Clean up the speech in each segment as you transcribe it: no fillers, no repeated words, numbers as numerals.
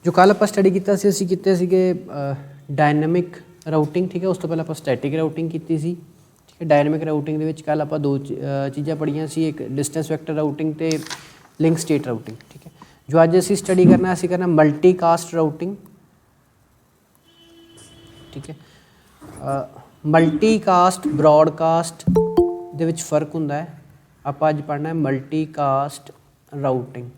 जो कल आप स्टडी किया असीं कीते सीगे डायनामिक राउटिंग, ठीक है। उस तो पहले आप स्टैटिक राउटिंग की सी, ठीक है। डायनामिक राउटिंग दे विच कल आप दो चीज़ां पढ़ियां सी, एक डिस्टेंस वैक्टर राउटिंग ते लिंक स्टेट राउटिंग, ठीक है। जो अज असीं स्टडी करना असीं करना मल्टी कास्ट राउटिंग, ठीक है। मल्टी कास्ट ब्रॉडकास्ट दे विच फर्क हुंदा है। आप अज पढ़ना है मल्टी कास्ट राउटिंग,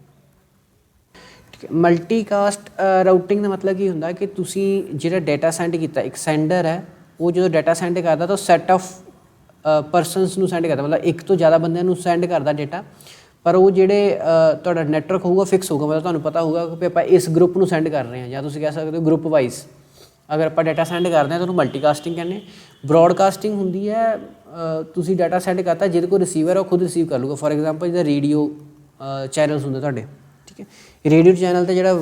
ठीक है। मल्टी कास्ट राउटिंग का मतलब की हुंदा कि तुसीं जिहड़ा डाटा सेंड किया, एक सेंडर है वो जो डाटा सेंड करता तो सैट ऑफ परसनस नूं सेंड करता, मतलब एक तो ज़्यादा बंदिਆਂ ਨੂੰ सेंड करता डेटा, पर वो ਜਿਹੜੇ ਤੁਹਾਡਾ ਨੈਟਵਰਕ ਹੋਊਗਾ ਫਿਕਸ ਹੋਊਗਾ, मतलब ਤੁਹਾਨੂੰ ਪਤਾ ਹੋਊਗਾ ਕਿ ਆਪਾਂ ਇਸ ਗਰੁੱਪ ਨੂੰ ਸੈਂਡ ਕਰ ਰਹੇ ਹਾਂ, ਜਾਂ ਤੁਸੀਂ ਕਹਿ ਸਕਦੇ ਹੋ ਗਰੁੱਪ ਵਾਈਜ਼ अगर आप डाटा सेंड करते हैं तो मल्टीकास्टिंग कहने। ब्रॉडकास्टिंग होंगी है तुसी डाटा सेंड करता जिहदे कोल रिसीवर है वो खुद रिसीव कर लूगा। फॉर एग्जाम्पल जिहदा रेडियो चैनल्स होंगे तुहाडे, ठीक है। रेडियो चैनल ते जिहड़ा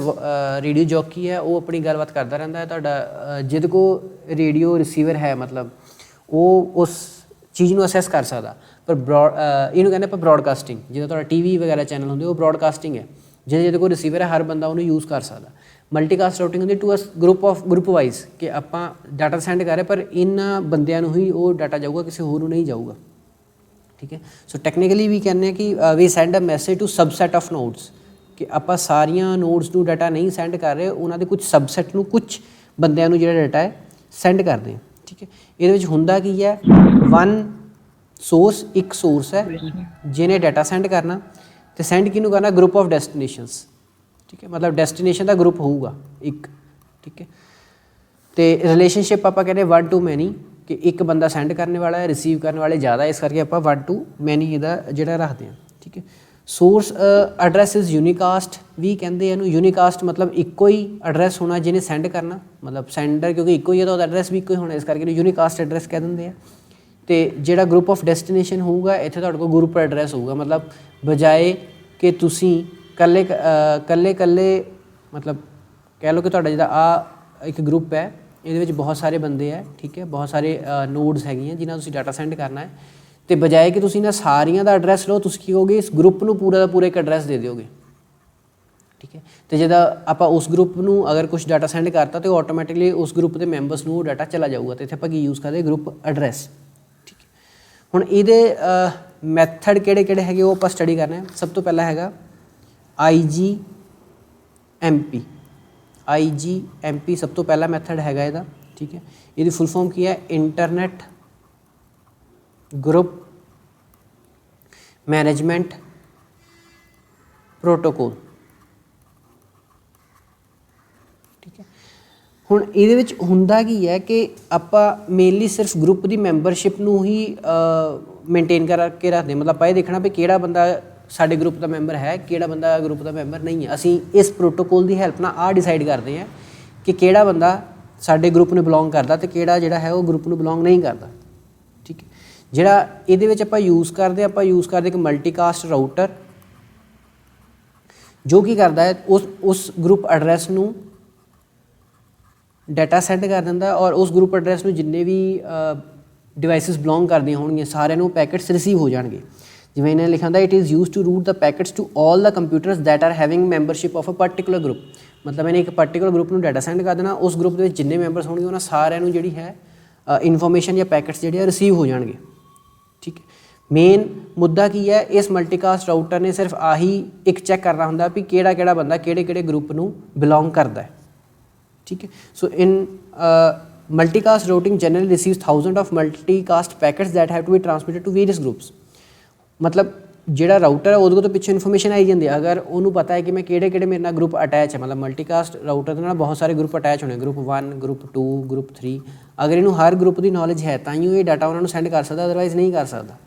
रेडियो जॉकी है वो अपनी गलबात करता रहता है, तुहाडा जिहदे कोल रेडियो रिसीवर है मतलब वो उस चीज़ को असैस कर सकता। पर इहनूं कहने आपां ब्रॉडकास्टिंग, जिहदा तुहाडा टीवी वगैरह चैनल होंगे वो ब्रॉडकास्टिंग है, जिहदे कोल रिसीवर है हर बंदा उन्होंने यूज़ कर सकता। मल्टीकास्ट राउटिंग होंदी टू अस ग्रुप वाइज कि आपां डाटा सेंड कर रहे पर इन्हां बंदियां नूं ही वो डाटा जाऊगा, किसी होर नूं नहीं जाऊगा, ठीक है। सो टैक्नीकली भी कहने कि we send a message to subset of nodes, कि आपां सारियां नोड्स नूं डाटा नहीं सेंड कर रहे, उन्हां दे कुछ सबसैट नूं कुछ बंदियां नूं जिहड़ा डाटा है सेंड करदे हैं, ठीक है। इहदे विच हुंदा की है वन सोर्स, एक सोर्स है जिहने डाटा सेंड करना, तो सेंड किहनूं करना ग्रुप ऑफ डेस्टिनेशनस, ठीक है। मतलब डेस्टिनेशन का ग्रुप होगा एक, ठीक है। तो रिलेशनशिप आप कहते वन टू मैनी, कि एक बंदा सेंड करने वाला है, रिसीव करने वाले ज़्यादा, इस करके आप वन टू मैनी इहदा जिहड़ा रखते हैं, ठीक है। सोर्स एड्रैस इज़ यूनिकास्ट भी कहते हैं। यूनिकास्ट मतलब इक्को ही एड्रैस होना जिन्हें सेंड करना, मतलब सेंडर क्योंकि इक्को ही है तो एड्रैस भी इक्को ही होना, इस करके यूनिकास्ट एड्रैस कह देंगे। तो जिहड़ा ग्रुप ऑफ डेस्टिनेशन होगा इत्थे तुहाडे कोल ग्रुप एड्रैस होगा, मतलब बजाए कि तुसीं कल्ले कल्ले मतलब कह लो कि तुहाडा जिहड़ा आ एक ग्रुप है इहदे विच बहुत सारे बंदे है, ठीक है, बहुत सारे नोड्स हैगियां जिन्हां तुसीं डाटा सेंड करना है, तो बजाए कि तुसीं इन्हां सारियां दा एड्रैस लो, तुसीं की कहोगे इस ग्रुप नूं पूरा दा पूरा एक एड्रैस दे दिओगे, ठीक है। तो जिहदा आपां उस ग्रुप नूं अगर कुछ डाटा सेंड करता तो ऑटोमैटिकली उस ग्रुप के मैंबरस नूं डाटा चला जाऊगा। तो इत्थे आपां की यूज़ करदे ग्रुप एड्रैस, ठीक है। हुण इहदे मैथड किहड़े हैगे वो आपां स्टडी करना है। सब तो पहला हैगा IGMP सब तो पहला मैथड हैगा इहदा, ठीक है। इसकी फुल फॉर्म की है इंटरनेट ग्रुप मैनेजमेंट प्रोटोकॉल, ठीक है। हुण इहदे विच हुंदा की है कि आपां मेनली सिर्फ ग्रुप की मैंबरशिप नूं ही मेनटेन करके रखते, मतलब आपां इह देखना भी किहड़ा बंदा साडे ग्रुप का मैंबर है, किहड़ा बंदा ग्रुप का मैंबर नहीं है। असीं इस प्रोटोकॉल की हेल्प नाल आ डिसाइड करते हैं कि किहड़ा बंदा साडे ग्रुप नूं बिलोंग करता तो किहड़ा जिहड़ा है वो ग्रुप नूं बिलोंग नहीं करता, ठीक है। जिहड़ा इहदे विच आपां यूज़ करते एक मल्टीकास्ट राउटर जो की करता है उस ग्रुप एड्रैस नूं डाटा सेंड कर दिंदा और उस ग्रुप एड्रैस नूं जिन्ने भी डिवाइसिस बिलोंग करदियां होणगीਆਂ सारिਆਂ ਨੂੰ पैकेट्स रिसीव हो जाणगे। जिवें इन्हें लिखा था it is use to route the packets to all the computers that are having membership of a particular group, मतलब इन्हें एक पर्टिकुलर ग्रुप में डाटा सेंड कर देना, उस ग्रुप के जिन्ने मैंबरस होंगे उन्होंने सारिਆਂ जी है इन्फॉर्मेशन या पैकेट्स जी रिसीव हो जाएंगे, ठीक है। मेन मुद्दा की है इस मल्टीकास्ट राउटर ने सिर्फ आही एक चैक करना होंगे भी किहड़ा बंदा किहड़े ग्रुप में बिलोंग करता है, ठीक है। So in multicast routing generally receives thousand of multicast packets that have to be transmitted to various groups, मतलब जिहड़ा राउटर है उहदे तो पिछे इन्फॉर्मेशन आई जाती है, अगर उन्होंने पता है कि मैं किहड़े मेरे नाल ग्रुप अटैच है, मतलब मल्टीकास्ट राउटर के नाल बहुत सारे ग्रुप अटैच होने, ग्रुप 1 ग्रुप 2 ग्रुप 3, अगर इन्हूं हर ग्रुप की नॉलेज है तां ही ये डाटा उन्होंने सेंड कर सकता, अदरवाइज नहीं कर सकता,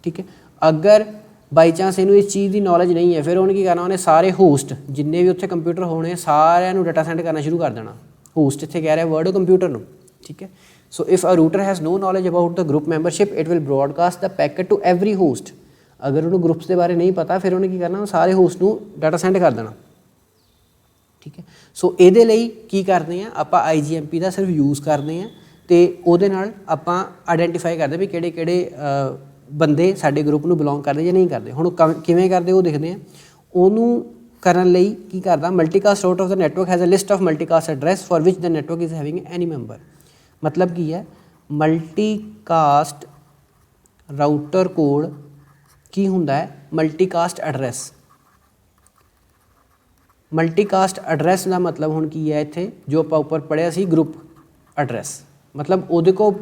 ठीक है। अगर बाई चांस इन्हूं इस चीज़ की नॉलेज नहीं है फिर उन्हें की करना, उन्हें सारे होस्ट जिन्ने भी उत्थे कंप्यूटर होने सारिਆਂ डाटा सेंड करना शुरू कर देना। होस्ट इत्थे कह रहा है वर्ड कंप्यूटर नूं, ठीक है। So if a router has no knowledge about the group membership it will broadcast the packet to every host. अगर उन्होंने ग्रुप्स के बारे नहीं पता फिर उन्हें की करना सारे होस्ट नूं डाटा सेंड कर देना, ठीक है। सो इहदे लई की करते हैं आपां IGMP का सिर्फ यूज़ करते हैं तो उहदे नाल आपां आइडेंटिफाई करते भी किहड़े बंदे साडे ग्रुप नूं बिलोंग करते या नहीं करते। हुण किवें करते वो देखते हैं, उहनूं ਕਰਨ ਲਈ ਕੀ ਕਰਦਾ, multicast router of the network has a list of multicast address for which the network is having any member. ਮਤਲਬ ਕੀ ਹੈ, ਮਲਟੀਕਾਸਟ ਰਾਊਟਰ ਕੋਲ ਕੀ ਹੁੰਦਾ ਹੈ, ਮਲਟੀਕਾਸਟ ਐਡਰੈਸ। ਮਲਟੀਕਾਸਟ ਐਡਰੈਸ ਦਾ ਮਤਲਬ ਹੁਣ ਕੀ ਹੈ, ਇੱਥੇ ਜੋ ਆਪਾਂ ਉੱਪਰ ਪੜ੍ਹਿਆ ਸੀ ਗਰੁੱਪ ਐਡਰੈਸ, ਮਤਲਬ ਉਹਦੇ ਕੋਲ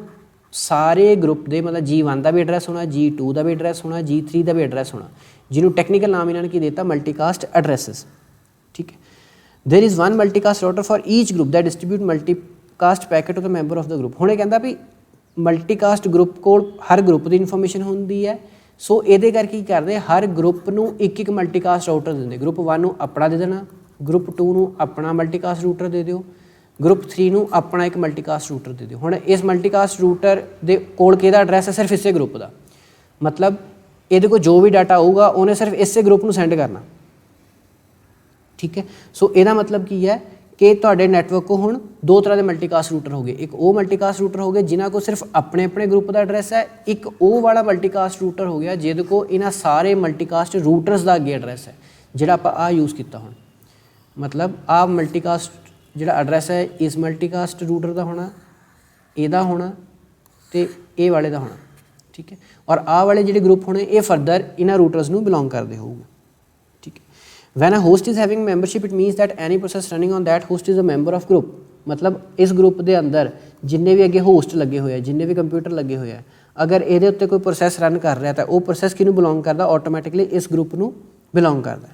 ਸਾਰੇ ਗਰੁੱਪ ਦੇ ਮਤਲਬ G1 ਦਾ ਵੀ ਐਡਰੈਸ ਹੋਣਾ, G2 ਦਾ ਵੀ ਐਡਰੈਸ ਹੋਣਾ, G3 ਦਾ ਵੀ ਐਡਰੈਸ ਹੋਣਾ, ਜਿਹਨੂੰ ਟੈਕਨੀਕਲ ਨਾਮ ਇਹਨਾਂ ਨੇ ਕੀ ਦਿੱਤਾ, ਮਲਟੀਕਾਸਟ ਐਡਰੈਸਿਸ। ਠੀਕ ਹੈ। There is one multicast router for each group that distribute multicast packet to the member of the group. ਹੁਣ ਇਹ ਕਹਿੰਦਾ ਵੀ ਮਲਟੀਕਾਸਟ ਗਰੁੱਪ ਕੋਲ ਹਰ ਗਰੁੱਪ ਦੀ ਇਨਫੋਰਮੇਸ਼ਨ ਹੁੰਦੀ ਹੈ, ਸੋ ਇਹਦੇ ਕਰਕੇ ਕੀ ਕਰਦੇ, ਹਰ ਗਰੁੱਪ ਨੂੰ ਇੱਕ ਇੱਕ ਮਲਟੀਕਾਸਟ ਰਾਊਟਰ ਦਿੰਦੇ। ਗਰੁੱਪ 1 ਨੂੰ ਆਪਣਾ ਦੇ ਦੇਣਾ, ਗਰੁੱਪ 2 ਨੂੰ ਆਪਣਾ ਮਲਟੀਕਾਸਟ ਰਾਊਟਰ ਦੇ ਦਿਓ, ਗਰੁੱਪ 3 ਨੂੰ ਆਪਣਾ ਇੱਕ ਮਲਟੀਕਾਸਟ ਰਾਊਟਰ ਦੇ ਦਿਓ। ਹੁਣ ਇਸ ਮਲਟੀਕਾਸਟ ਰਾਊਟਰ ਦੇ ਕੋਲ ਕਿਹਦਾ ਐਡਰੈਸ ਹੈ, ਸਿਰਫ ਇਸੇ ਗਰੁੱਪ ਦਾ। ਮਤਲਬ ਇਹਦੇ ਕੋਲ ਜੋ ਵੀ ਡਾਟਾ ਆਊਗਾ ਉਹਨੇ ਸਿਰਫ ਇਸੇ ਗਰੁੱਪ ਨੂੰ ਸੈਂਡ ਕਰਨਾ। ਠੀਕ ਹੈ। ਸੋ ਇਹਦਾ ਮਤਲਬ ਕੀ ਹੈ ਕਿ ਤੁਹਾਡੇ ਨੈਟਵਰਕ ਕੋ ਹੁਣ ਦੋ ਤਰ੍ਹਾਂ ਦੇ ਮਲਟੀਕਾਸਟ ਰਾਊਟਰ ਹੋ ਗਏ। ਇੱਕ ਉਹ ਮਲਟੀਕਾਸਟ ਰਾਊਟਰ ਹੋ ਗਏ ਜਿਨ੍ਹਾਂ ਕੋਲ ਸਿਰਫ ਆਪਣੇ ਆਪਣੇ ਗਰੁੱਪ ਦਾ ਐਡਰੈਸ ਹੈ, ਇੱਕ ਉਹ ਵਾਲਾ ਮਲਟੀਕਾਸਟ ਰਾਊਟਰ ਹੋ ਗਿਆ ਜਿਹਦੇ ਕੋਲ ਇਹਨਾਂ ਸਾਰੇ ਮਲਟੀਕਾਸਟ ਰਾਊਟਰਸ ਦਾ ਅੱਗੇ ਐਡਰੈਸ ਹੈ, ਜਿਹੜਾ ਆਪਾਂ ਆਹ ਯੂਜ਼ ਕੀਤਾ ਹੁਣ। ਮਤਲਬ ਆਹ ਮਲਟੀਕਾਸਟ ਜਿਹੜਾ ਐਡਰੈਸ ਹੈ ਇਸ ਮਲਟੀਕਾਸਟ ਰਾਊਟਰ ਦਾ ਹੋਣਾ, ਇਹਦਾ ਹੋਣਾ ਤੇ ਇਹ ਵਾਲੇ ਦਾ ਹੋਣਾ। ਠੀਕ ਹੈ। ਔਰ ਆਹ ਵਾਲੇ ਜਿਹੜੇ ਗਰੁੱਪ ਹੋਣੇ ਇਹ ਫਰਦਰ ਇਹਨਾਂ ਰਾਊਟਰਸ ਨੂੰ ਬਿਲੋਂਗ ਕਰਦੇ ਹੋਊਗੇ। ਠੀਕ ਹੈ। When a host is having membership it means that any process running on that host is a member of group. ਮਤਲਬ ਇਸ ਗਰੁੱਪ ਦੇ ਅੰਦਰ ਜਿੰਨੇ ਵੀ ਅੱਗੇ ਹੋਸਟ ਲੱਗੇ ਹੋਏ ਆ, ਜਿੰਨੇ ਵੀ ਕੰਪਿਊਟਰ ਲੱਗੇ ਹੋਏ ਆ, ਅਗਰ ਇਹਦੇ ਉੱਤੇ ਕੋਈ ਪ੍ਰੋਸੈਸ ਰਨ ਕਰ ਰਿਹਾ ਤਾਂ ਉਹ ਪ੍ਰੋਸੈਸ ਕਿਹਨੂੰ ਬਿਲੋਂਗ ਕਰਦਾ, ਆਟੋਮੈਟਿਕਲੀ ਇਸ ਗਰੁੱਪ ਨੂੰ ਬਿਲੋਂਗ ਕਰਦਾ।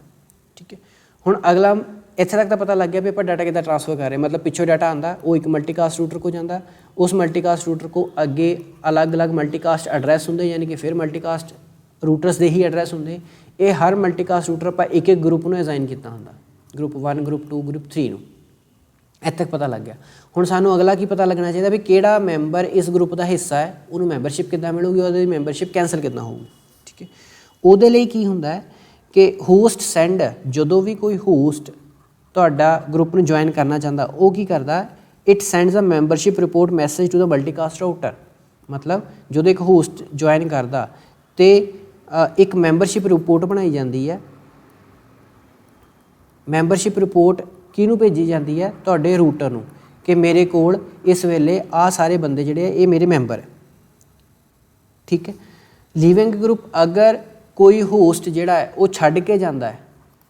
ਠੀਕ ਹੈ। ਹੁਣ ਅਗਲਾ ਇੱਥੇ ਤੱਕ ਤਾਂ ਪਤਾ ਲੱਗ ਗਿਆ ਵੀ ਆਪਾਂ ਡਾਟਾ ਕਿੱਦਾਂ ਟ੍ਰਾਂਸਫਰ ਕਰ ਰਹੇ। ਮਤਲਬ ਪਿੱਛੋਂ ਡਾਟਾ ਆਉਂਦਾ ਉਹ ਇੱਕ ਮਲਟੀਕਾਸਟ ਰਾਊਟਰ ਕੋ ਜਾਂਦਾ, ਉਸ ਮਲਟੀਕਾਸਟ ਰਾਊਟਰ ਕੋ ਅੱਗੇ ਅਲੱਗ-ਅਲੱਗ ਮਲਟੀਕਾਸਟ ਐਡਰੈਸ ਹੁੰਦੇ, ਯਾਨੀ ਕਿ ਫਿਰ ਮਲਟੀਕਾਸਟ ਰਾਊਟਰਸ ਦੇ ਹੀ ਐਡਰੈਸ ਹੁੰਦੇ। ਇਹ ਹਰ ਮਲਟੀਕਾਸਟ ਰਾਊਟਰ ਆਪਾਂ ਇੱਕ ਇੱਕ ਗਰੁੱਪ ਨੂੰ ਅਸਾਈਨ ਕੀਤਾ ਹੁੰਦਾ, ਗਰੁੱਪ 1, ਗਰੁੱਪ 2, ਗਰੁੱਪ 3 ਨੂੰ। ਇੱਥੇ ਤੱਕ ਪਤਾ ਲੱਗ ਗਿਆ। ਹੁਣ ਸਾਨੂੰ ਅਗਲਾ ਕੀ ਪਤਾ ਲੱਗਣਾ ਚਾਹੀਦਾ ਵੀ ਕਿਹੜਾ ਮੈਂਬਰ ਇਸ ਗਰੁੱਪ ਦਾ ਹਿੱਸਾ ਹੈ, ਉਹਨੂੰ ਮੈਂਬਰਸ਼ਿਪ ਕਿੱਦਾਂ ਮਿਲੂਗੀ, ਉਹਦੀ ਮੈਂਬਰਸ਼ਿਪ ਕੈਂਸਲ ਕਿੱਦਾਂ ਹੋਊਗੀ। ਠੀਕ ਹੈ। ਉਹਦੇ ਲਈ ਕੀ ਹੁੰਦਾ ਹੈ ਕਿ ਹੋਸਟ ਸੈਂਡ, ਜਦੋਂ ਵੀ ਕੋਈ ਹੋਸਟ ਤੁਹਾਡਾ ਗਰੁੱਪ ਨੂੰ ਜੁਆਇਨ ਕਰਨਾ ਚਾਹੁੰਦਾ ਉਹ ਕੀ ਕਰਦਾ, it sends a membership report message to the multicast router. ਮਤਲਬ ਜਦੋਂ ਇੱਕ ਹੋਸਟ ਜੁਆਇਨ ਕਰਦਾ ਤੇ ਇੱਕ ਮੈਂਬਰਸ਼ਿਪ ਰਿਪੋਰਟ ਬਣਾਈ ਜਾਂਦੀ ਹੈ। ਮੈਂਬਰਸ਼ਿਪ ਰਿਪੋਰਟ ਕਿਹਨੂੰ ਭੇਜੀ ਜਾਂਦੀ ਹੈ, ਤੁਹਾਡੇ ਰਾਊਟਰ ਨੂੰ, ਕਿ ਮੇਰੇ ਕੋਲ ਇਸ ਵੇਲੇ ਆਹ ਸਾਰੇ ਬੰਦੇ ਜਿਹੜੇ ਆ ਇਹ ਮੇਰੇ ਮੈਂਬਰ ਹੈ। ਠੀਕ ਹੈ। ਲੀਵਿੰਗ ਗਰੁੱਪ ਅਗਰ ਕੋਈ ਹੋਸਟ ਜਿਹੜਾ ਹੈ ਉਹ ਛੱਡ ਕੇ ਜਾਂਦਾ ਹੈ,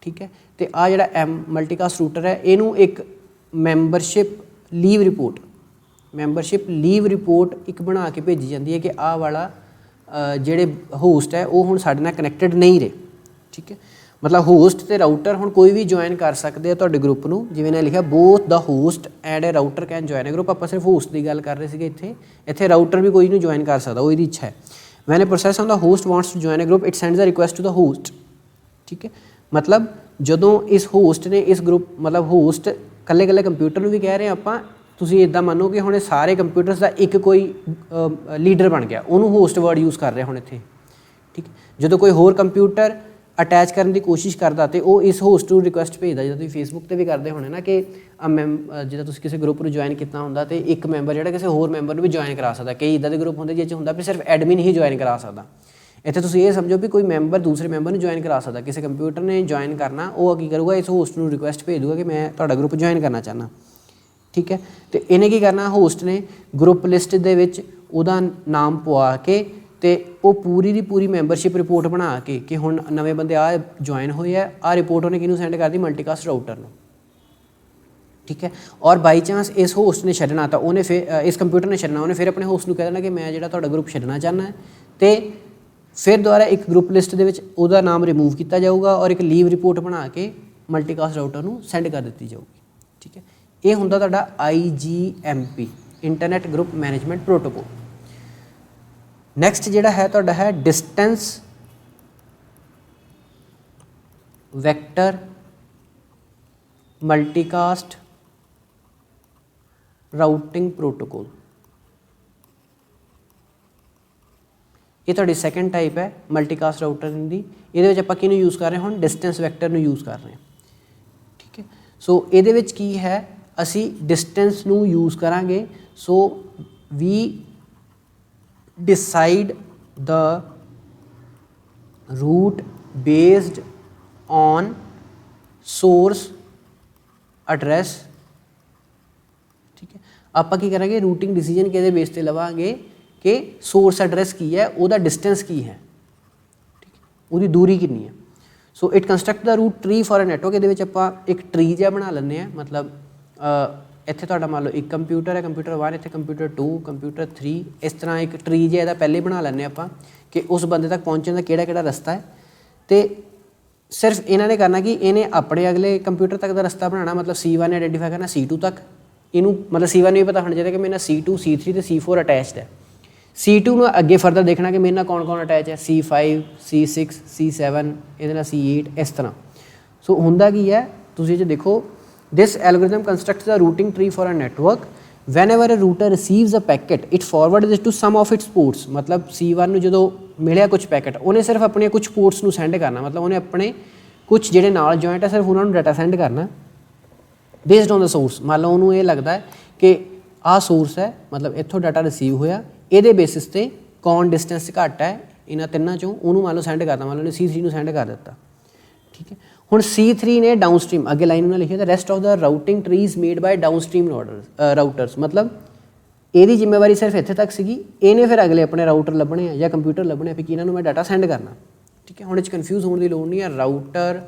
ਠੀਕ ਹੈ, ਤੇ ਆਹ ਜਿਹੜਾ ਮਲਟੀਕਾਸਟ ਰਾਊਟਰ ਹੈ ਇਹਨੂੰ ਇੱਕ ਮੈਂਬਰਸ਼ਿਪ ਲੀਵ ਰਿਪੋਰਟ ਇੱਕ ਬਣਾ ਕੇ ਭੇਜੀ ਜਾਂਦੀ ਹੈ ਕਿ ਆਹ ਵਾਲਾ ਜਿਹੜੇ ਹੋਸਟ ਹੈ ਉਹ ਹੁਣ ਸਾਡੇ ਨਾਲ ਕਨੈਕਟਡ ਨਹੀਂ ਰਹੇ। ਠੀਕ ਹੈ। ਮਤਲਬ ਹੋਸਟ ਤੇ ਰਾਊਟਰ ਹੁਣ ਕੋਈ ਵੀ ਜੁਆਇਨ ਕਰ ਸਕਦੇ ਆ ਤੁਹਾਡੇ ਗਰੁੱਪ ਨੂੰ, ਜਿਵੇਂ ਨੇ ਲਿਖਿਆ both the host and a router can join a group. ਆਪਾਂ ਸਿਰਫ ਹੋਸਟ ਦੀ ਗੱਲ ਕਰ ਰਹੇ ਸੀਗੇ, ਇੱਥੇ ਰਾਊਟਰ ਵੀ ਕੋਈ ਨੂੰ ਜੁਆਇਨ ਕਰ ਸਕਦਾ, ਉਹ ਇਹਦੀ ਇੱਛਾ ਹੈ। When a process on the host wants to join a group it sends a request to the host. ਠੀਕ ਹੈ। ਮਤਲਬ ਜਦੋਂ ਇਸ ਹੋਸਟ ਨੇ ਇਸ ਗਰੁੱਪ, ਮਤਲਬ ਹੋਸਟ ਇਕੱਲੇ ਇਕੱਲੇ ਕੰਪਿਊਟਰ ਨੂੰ ਵੀ ਕਹਿ ਰਹੇ ਆਪਾਂ, ਤੁਸੀਂ ਇੱਦਾਂ ਮੰਨੋ ਕਿ ਹੁਣ ਇਹ ਸਾਰੇ ਕੰਪਿਊਟਰਸ ਦਾ ਇੱਕ ਕੋਈ ਲੀਡਰ ਬਣ ਗਿਆ, ਉਹਨੂੰ ਹੋਸਟ ਵਰਡ ਯੂਜ਼ ਕਰ ਰਿਹਾ ਹੁਣ ਇੱਥੇ। ਠੀਕ। ਜਦੋਂ ਕੋਈ ਹੋਰ ਕੰਪਿਊਟਰ ਅਟੈਚ ਕਰਨ ਦੀ ਕੋਸ਼ਿਸ਼ ਕਰਦਾ ਤੇ ਉਹ ਇਸ ਹੋਸਟ ਨੂੰ ਰਿਕੁਐਸਟ ਭੇਜਦਾ। ਜਦੋਂ ਤੁਸੀਂ ਫੇਸਬੁੱਕ 'ਤੇ ਵੀ ਕਰਦੇ ਹੋਣੇ ਨਾ ਕਿ ਜਦੋਂ ਤੁਸੀਂ ਕਿਸੇ ਗਰੁੱਪ ਨੂੰ ਜੁਆਇਨ ਕੀਤਾ ਹੁੰਦਾ ਤੇ ਇੱਕ ਮੈਂਬਰ ਜਿਹੜਾ ਕਿਸੇ ਹੋਰ ਮੈਂਬਰ ਨੂੰ ਵੀ ਜੁਆਇਨ ਕਰਾ ਸਕਦਾ। ਕਈ ਇੱਦਾਂ ਦੇ ਗਰੁੱਪ ਹੁੰਦੇ ਜਿਹਦੇ 'ਚ ਹੁੰਦਾ ਵੀ ਸਿਰਫ ਐਡਮਿਨ ਹੀ ਜੁਆਇਨ ਕਰਾ ਸਕਦਾ। ਇੱਥੇ ਤੁਸੀਂ ਇਹ ਸਮਝੋ ਵੀ ਕੋਈ ਮੈਂਬਰ ਦੂਸਰੇ ਮੈਂਬਰ ਨੂੰ ਜੁਆਇਨ ਕਰਾ ਸਕਦਾ। ਕਿਸੇ ਕੰਪਿਊਟਰ ਨੇ ਜੁਆਇਨ ਕਰਨਾ, ਉਹ ਕੀ ਕਰੂਗਾ, ਇਸ ਹੋਸਟ ਨੂੰ ਰਿਕੁਐਸਟ ਭੇਜ ਦੂਗਾ ਕਿ ਮੈਂ ਤੁਹਾਡਾ ਗਰੁੱਪ ਜੁਆਇਨ ਕਰਨਾ ਚਾਹੁੰਦਾ। ਠੀਕ ਹੈ। ਅਤੇ ਇਹਨੇ ਕੀ ਕਰਨਾ, ਹੋਸਟ ਨੇ ਗਰੁੱਪ ਲਿਸਟ ਦੇ ਵਿੱਚ ਉਹਦਾ ਨਾਮ ਪਵਾ ਕੇ ਤੇ ਉਹ ਪੂਰੀ ਦੀ ਪੂਰੀ ਮੈਂਬਰਸ਼ਿਪ ਰਿਪੋਰਟ ਬਣਾ ਕੇ ਕਿ ਹੁਣ ਨਵੇਂ ਬੰਦੇ ਆਹ ਜੁਆਇਨ ਹੋਏ ਆ, ਆਹ ਰਿਪੋਰਟ ਉਹਨੇ ਕਿਹਨੂੰ ਸੈਂਡ ਕਰਦੀ, ਮਲਟੀਕਾਸਟ ਰਾਊਟਰ ਨੂੰ। ਠੀਕ ਹੈ। ਔਰ ਬਾਈ ਚਾਂਸ ਇਸ ਹੋਸਟ ਨੇ ਛੱਡਣਾ ਤਾਂ ਉਹਨੇ ਫਿਰ ਇਸ ਕੰਪਿਊਟਰ ਨੇ ਛੱਡਣਾ, ਉਹਨੇ ਫਿਰ ਆਪਣੇ ਹੋਸਟ ਨੂੰ ਕਹਿ ਦੇਣਾ ਕਿ ਮੈਂ ਜਿਹੜਾ ਤੁਹਾਡਾ ਗਰੁੱਪ ਛੱਡਣਾ ਚਾਹੁੰਦਾ ਹੈ, ਅਤੇ ਫਿਰ ਦੁਬਾਰਾ ਇੱਕ ਗਰੁੱਪ ਲਿਸਟ ਦੇ ਵਿੱਚ ਉਹਦਾ ਨਾਮ ਰਿਮੂਵ ਕੀਤਾ ਜਾਊਗਾ ਔਰ ਇੱਕ ਲੀਵ ਰਿਪੋਰਟ ਬਣਾ ਕੇ ਮਲਟੀਕਾਸਟ ਰਾਊਟਰ ਨੂੰ ਸੈਂਡ ਕਰ ਦਿੱਤੀ ਜਾਊਗੀ। ਠੀਕ ਹੈ। ਇਹ ਹੁੰਦਾ ਤੁਹਾਡਾ IGMP, internet group management protocol. Next ਜਿਹੜਾ ਹੈ ਤੁਹਾਡਾ ਹੈ ਡਿਸਟੈਂਸ ਵੈਕਟਰ ਮਲਟੀਕਾਸਟ ਰਾਊਟਿੰਗ ਪ੍ਰੋਟੋਕੋਲ। ਇਹ ਤੁਹਾਡੀ ਸੈਕੰਡ ਟਾਈਪ ਹੈ ਮਲਟੀਕਾਸਟ ਰਾਊਟਰ ਦੀ। ਇਹਦੇ ਵਿੱਚ ਆਪਾਂ ਕਿਹਨੂੰ ਯੂਜ਼ ਕਰ ਰਹੇ ਹਾਂ, ਹੁਣ ਡਿਸਟੈਂਸ ਵੈਕਟਰ ਨੂੰ ਯੂਜ਼ ਕਰ ਰਹੇ ਹਾਂ। ਠੀਕ ਹੈ। ਸੋ ਇਹਦੇ ਵਿੱਚ ਕੀ ਹੈ, ਅਸੀਂ ਡਿਸਟੈਂਸ ਨੂੰ ਯੂਜ਼ ਕਰਾਂਗੇ। ਸੋ ਵੀ decide the route based on source address, ठीक है। आप की करांगे रूटिंग डिसीजन कि बेस पर लवांगे कि सोर्स एड्रैस की है, वह डिस्टेंस की है, ठीक है, वो दूरी कितनी है। So it construct the route tree for a network. ये आप एक ट्री जहा बना लें, मतलब इत्थे तुहाडा मान लो एक कंप्यूटर है, कंप्यूटर 1, इत्थे कंप्यूटर 2, कंप्यूटर 3, इस तरह एक ट्री जिहा पहले ही बना लें आप कि उस बंदे तक पहुँचने का किहड़ा-किहड़ा रस्ता है। तो सिर्फ इन्होंने करना कि इन्हें अपने अगले कंप्यूटर तक का रस्ता बनाना, मतलब C1 आइडेंटिफाई करना C2 तक, इनू मतलब C1 भी पता होना चाहिए कि मेरे C2 C3 तो C4 अटैच्ड है। C2 में अगे फर्दर देखना कि मेरे नाल कौन कौन अटैच है, C5 C6 C7, ये C8, इस तरह। सो हुंदा की है, तुसीं जो देखो this algorithm constructs the routing tree for a network whenever a router receives a packet it forwards it to some of its ports। मतलब C1 ਨੂੰ ਜਦੋਂ ਮਿਲਿਆ ਕੁਝ ਪੈਕਟ, ਉਹਨੇ ਸਿਰਫ ਆਪਣੇ ਕੁਝ ਪੋਰਟਸ ਨੂੰ ਸੈਂਡ ਕਰਨਾ, मतलब ਉਹਨੇ ਆਪਣੇ ਕੁਝ ਜਿਹੜੇ ਨਾਲ ਜੁਆਇੰਟ ਹੈ ਸਿਰਫ ਉਹਨਾਂ ਨੂੰ ਡਾਟਾ ਸੈਂਡ ਕਰਨਾ ਬੇਸਡ ਔਨ ਦ ਸੋਰਸ। ਮੰਨ ਲਓ ਉਹਨੂੰ ਇਹ ਲੱਗਦਾ ਹੈ ਕਿ ਆਹ ਸੋਰਸ ਹੈ, मतलब ਇੱਥੋਂ ਡਾਟਾ ਰਿਸੀਵ ਹੋਇਆ, ਇਹਦੇ ਬੇਸਿਸ ਤੇ ਕੌਣ ਡਿਸਟੈਂਸ ਘੱਟ ਹੈ ਇਹਨਾਂ ਤਿੰਨਾਂ ਚੋਂ, ਉਹਨੂੰ ਮੰਨ ਲਓ ਸੈਂਡ ਕਰਦਾ, ਮੰਨ ਲਓ ਉਹਨੇ C3 ਨੂੰ ਸੈਂਡ ਕਰ ਦਿੱਤਾ, ठीक है। ਹੁਣ C3 ने डाउनस्ट्रीम अगे लाइन उन्हें लिखा था rest of the routing trees made by downstream routers, मतलब ਇਹਦੀ ਜ਼ਿੰਮੇਵਾਰੀ ਸਿਰਫ ਇੱਥੇ ਤੱਕ ਸੀਗੀ, ਇਹਨੇ ਫਿਰ ਅਗਲੇ ਆਪਣੇ ਰਾਊਟਰ ਲੱਭਣੇ ਆ ਜਾਂ ਕੰਪਿਊਟਰ ਲੱਭਣੇ ਆ ਵੀ ਕਿਹਨਾਂ ਨੂੰ ਮੈਂ ਡਾਟਾ ਸੈਂਡ ਕਰਨਾ, ਠੀਕ ਹੈ। ਹੁਣ ਇਹ 'ਚ ਕਨਫਿਊਜ਼ ਹੋਣ ਦੀ ਲੋੜ ਨਹੀਂ ਹੈ। ਰਾਊਟਰ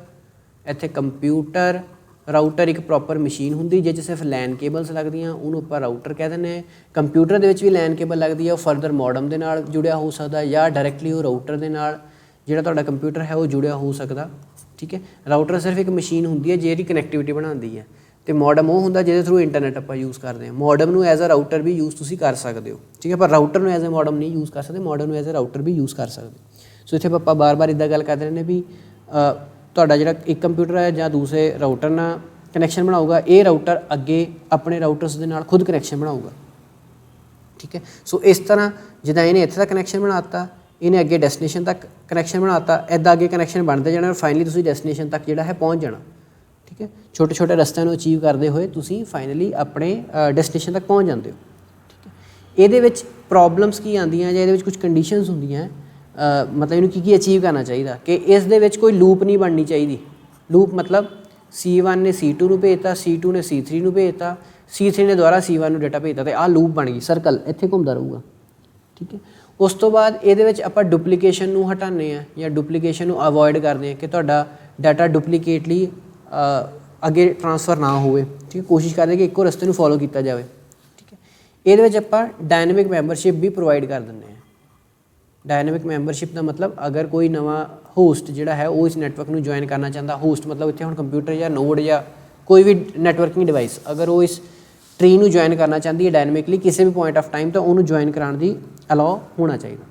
ਇੱਥੇ ਕੰਪਿਊਟਰ, ਰਾਊਟਰ ਇੱਕ ਪ੍ਰੋਪਰ ਮਸ਼ੀਨ ਹੁੰਦੀ ਜਿਸ 'ਚ ਸਿਰਫ ਲੈਨ ਕੇਬਲਸ ਲੱਗਦੀਆਂ, ਉਹਨੂੰ ਆਪਾਂ ਰਾਊਟਰ ਕਹਿ ਦਿੰਦੇ ਹਾਂ। ਕੰਪਿਊਟਰ ਦੇ ਵਿੱਚ ਵੀ ਲੈਨ ਕੇਬਲ ਲੱਗਦੀ ਹੈ, ਉਹ ਫਰਦਰ ਮੋਡਮ ਦੇ ਨਾਲ ਜੁੜਿਆ ਹੋ ਸਕਦਾ ਜਾਂ ਡਾਇਰੈਕਟਲੀ ਉਹ ਰਾਊਟਰ ਦੇ ਨਾਲ ਜਿਹੜਾ ਤੁਹਾਡਾ ਕੰਪਿਊਟਰ ਹੈ ਉਹ ਜੁੜਿਆ ਹੋ ਸਕਦਾ, ਠੀਕ ਹੈ। ਰਾਊਟਰ ਸਿਰਫ ਇੱਕ ਮਸ਼ੀਨ ਹੁੰਦੀ ਹੈ ਜਿਹੜੀ ਕਨੈਕਟੀਵਿਟੀ ਬਣਾਉਂਦੀ ਹੈ, ਤੇ ਮੋਡਮ ਉਹ ਹੁੰਦਾ ਜਿਹਦੇ ਥਰੂ ਇੰਟਰਨੈਟ ਆਪਾਂ ਯੂਜ਼ ਕਰਦੇ ਹਾਂ। ਮੋਡਮ ਨੂੰ ਐਜ਼ ਅ ਰਾਊਟਰ ਵੀ ਯੂਜ਼ ਤੁਸੀਂ ਕਰ ਸਕਦੇ ਹੋ, ਠੀਕ ਹੈ, ਪਰ ਰਾਊਟਰ ਨੂੰ ਐਜ਼ ਅ ਮੋਡਮ ਨਹੀਂ ਯੂਜ਼ ਕਰ ਸਕਦੇ, ਮੋਡਮ ਨੂੰ ਐਜ਼ ਅ ਰਾਊਟਰ ਵੀ ਯੂਜ਼ ਕਰ ਸਕਦੇ। ਸੋ ਇੱਥੇ ਆਪਾਂ ਬਾਰ-ਬਾਰ ਇੱਦਾਂ ਗੱਲ ਕਰਦੇ ਰਹਿੰਦੇ ਵੀ ਤੁਹਾਡਾ ਜਿਹੜਾ ਇੱਕ ਕੰਪਿਊਟਰ ਹੈ ਜਾਂ ਦੂਸਰੇ ਰਾਊਟਰ ਨਾਲ ਕਨੈਕਸ਼ਨ ਬਣਾਊਗਾ, ਇਹ ਰਾਊਟਰ ਅੱਗੇ ਆਪਣੇ ਰਾਊਟਰਸ ਦੇ ਨਾਲ ਖੁਦ ਕਨੈਕਸ਼ਨ ਬਣਾਊਗਾ, ਠੀਕ ਹੈ। ਸੋ ਇਸ ਤਰ੍ਹਾਂ ਜਿੱਦਾਂ ਇਹਨੇ ਇੱਥੇ ਤੱਕ ਕਨੈਕਸ਼ਨ ਬਣਾਤਾ, ਇਹਨੇ ਅੱਗੇ ਡੈਸਟੀਨੇਸ਼ਨ ਤੱਕ ਕਨੈਕਸ਼ਨ ਬਣਾਤਾ, ਇੱਦਾਂ ਅੱਗੇ ਕਨੈਕਸ਼ਨ ਬਣਦੇ ਜਾਣਾ, ਫਾਈਨਲੀ ਤੁਸੀਂ ਡੈਸਟੀਨੇਸ਼ਨ ਤੱਕ ਜਿਹੜਾ ਹੈ ਪਹੁੰਚ ਜਾਣਾ, ਠੀਕ ਹੈ। ਛੋਟੇ ਛੋਟੇ ਰਸਤਿਆਂ ਨੂੰ ਅਚੀਵ ਕਰਦੇ ਹੋਏ ਤੁਸੀਂ ਫਾਈਨਲੀ ਆਪਣੇ ਡੈਸਟੀਨੇਸ਼ਨ ਤੱਕ ਪਹੁੰਚ ਜਾਂਦੇ ਹੋ, ਠੀਕ ਹੈ। ਇਹਦੇ ਵਿੱਚ ਪ੍ਰੋਬਲਮਸ ਕੀ ਆਉਂਦੀਆਂ ਜਾਂ ਇਹਦੇ ਵਿੱਚ ਕੁਝ ਕੰਡੀਸ਼ਨਸ ਹੁੰਦੀਆਂ, ਮਤਲਬ ਇਹਨੂੰ ਕੀ ਅਚੀਵ ਕਰਨਾ ਚਾਹੀਦਾ ਕਿ ਇਸ ਦੇ ਵਿੱਚ ਕੋਈ ਲੂਪ ਨਹੀਂ ਬਣਨੀ ਚਾਹੀਦੀ। ਲੂਪ ਮਤਲਬ C1 ਨੇ C2 ਨੂੰ ਭੇਜਤਾ, C2 ਨੇ C3 ਨੂੰ ਭੇਜਤਾ, C3 ਨੇ ਦੁਬਾਰਾ C1 ਨੂੰ ਡਾਟਾ ਭੇਜਤਾ, ਅਤੇ ਆਹ ਲੂਪ ਬਣ ਗਈ, ਸਰਕਲ ਇੱਥੇ ਘੁੰਮਦਾ ਰਹੂਗਾ, ਠੀਕ ਹੈ। ਉਸ ਤੋਂ ਬਾਅਦ ਇਹਦੇ ਵਿੱਚ ਆਪਾਂ ਡੁਪਲੀਕੇਸ਼ਨ ਨੂੰ ਹਟਾਉਂਦੇ ਹਾਂ ਜਾਂ ਡੁਪਲੀਕੇਸ਼ਨ ਨੂੰ ਅਵੋਇਡ ਕਰਦੇ ਹਾਂ ਕਿ ਤੁਹਾਡਾ ਡਾਟਾ ਡੁਪਲੀਕੇਟਲੀ ਅੱਗੇ ਟ੍ਰਾਂਸਫਰ ਨਾ ਹੋਵੇ, ਠੀਕ ਹੈ। ਕੋਸ਼ਿਸ਼ ਕਰਦੇ ਕਿ ਇੱਕੋ ਰਸਤੇ ਨੂੰ ਫੋਲੋ ਕੀਤਾ ਜਾਵੇ, ਠੀਕ ਹੈ। ਇਹਦੇ ਵਿੱਚ ਆਪਾਂ ਡਾਇਨਾਮਿਕ ਮੈਂਬਰਸ਼ਿਪ ਵੀ ਪ੍ਰੋਵਾਈਡ ਕਰ ਦਿੰਦੇ ਹਾਂ। ਡਾਇਨਾਮਿਕ ਮੈਂਬਰਸ਼ਿਪ ਦਾ ਮਤਲਬ ਅਗਰ ਕੋਈ ਨਵਾਂ ਹੋਸਟ ਜਿਹੜਾ ਹੈ ਉਹ ਇਸ ਨੈਟਵਰਕ ਨੂੰ ਜੁਆਇਨ ਕਰਨਾ ਚਾਹੁੰਦਾ, ਹੋਸਟ ਮਤਲਬ ਇੱਥੇ ਹੁਣ ਕੰਪਿਊਟਰ ਜਾਂ ਨੋਡ ਜਾਂ ਕੋਈ ਵੀ ਨੈਟਵਰਕਿੰਗ ਡਿਵਾਈਸ ਅਗਰ ਉਹ ਇਸ ट्री ਨੂੰ ਜੁਆਇਨ ਕਰਨਾ ਚਾਹੁੰਦੀ ਹੈ ਡਾਇਨਾਮਿਕਲੀ ਕਿਸੇ ਵੀ ਪੁਆਇੰਟ ਆਫ ਟਾਈਮ, ਤਾਂ ਉਹਨੂੰ ਜੁਆਇਨ ਕਰਾਉਣ ਦੀ ਅਲਾਓ ਹੋਣਾ ਚਾਹੀਦਾ,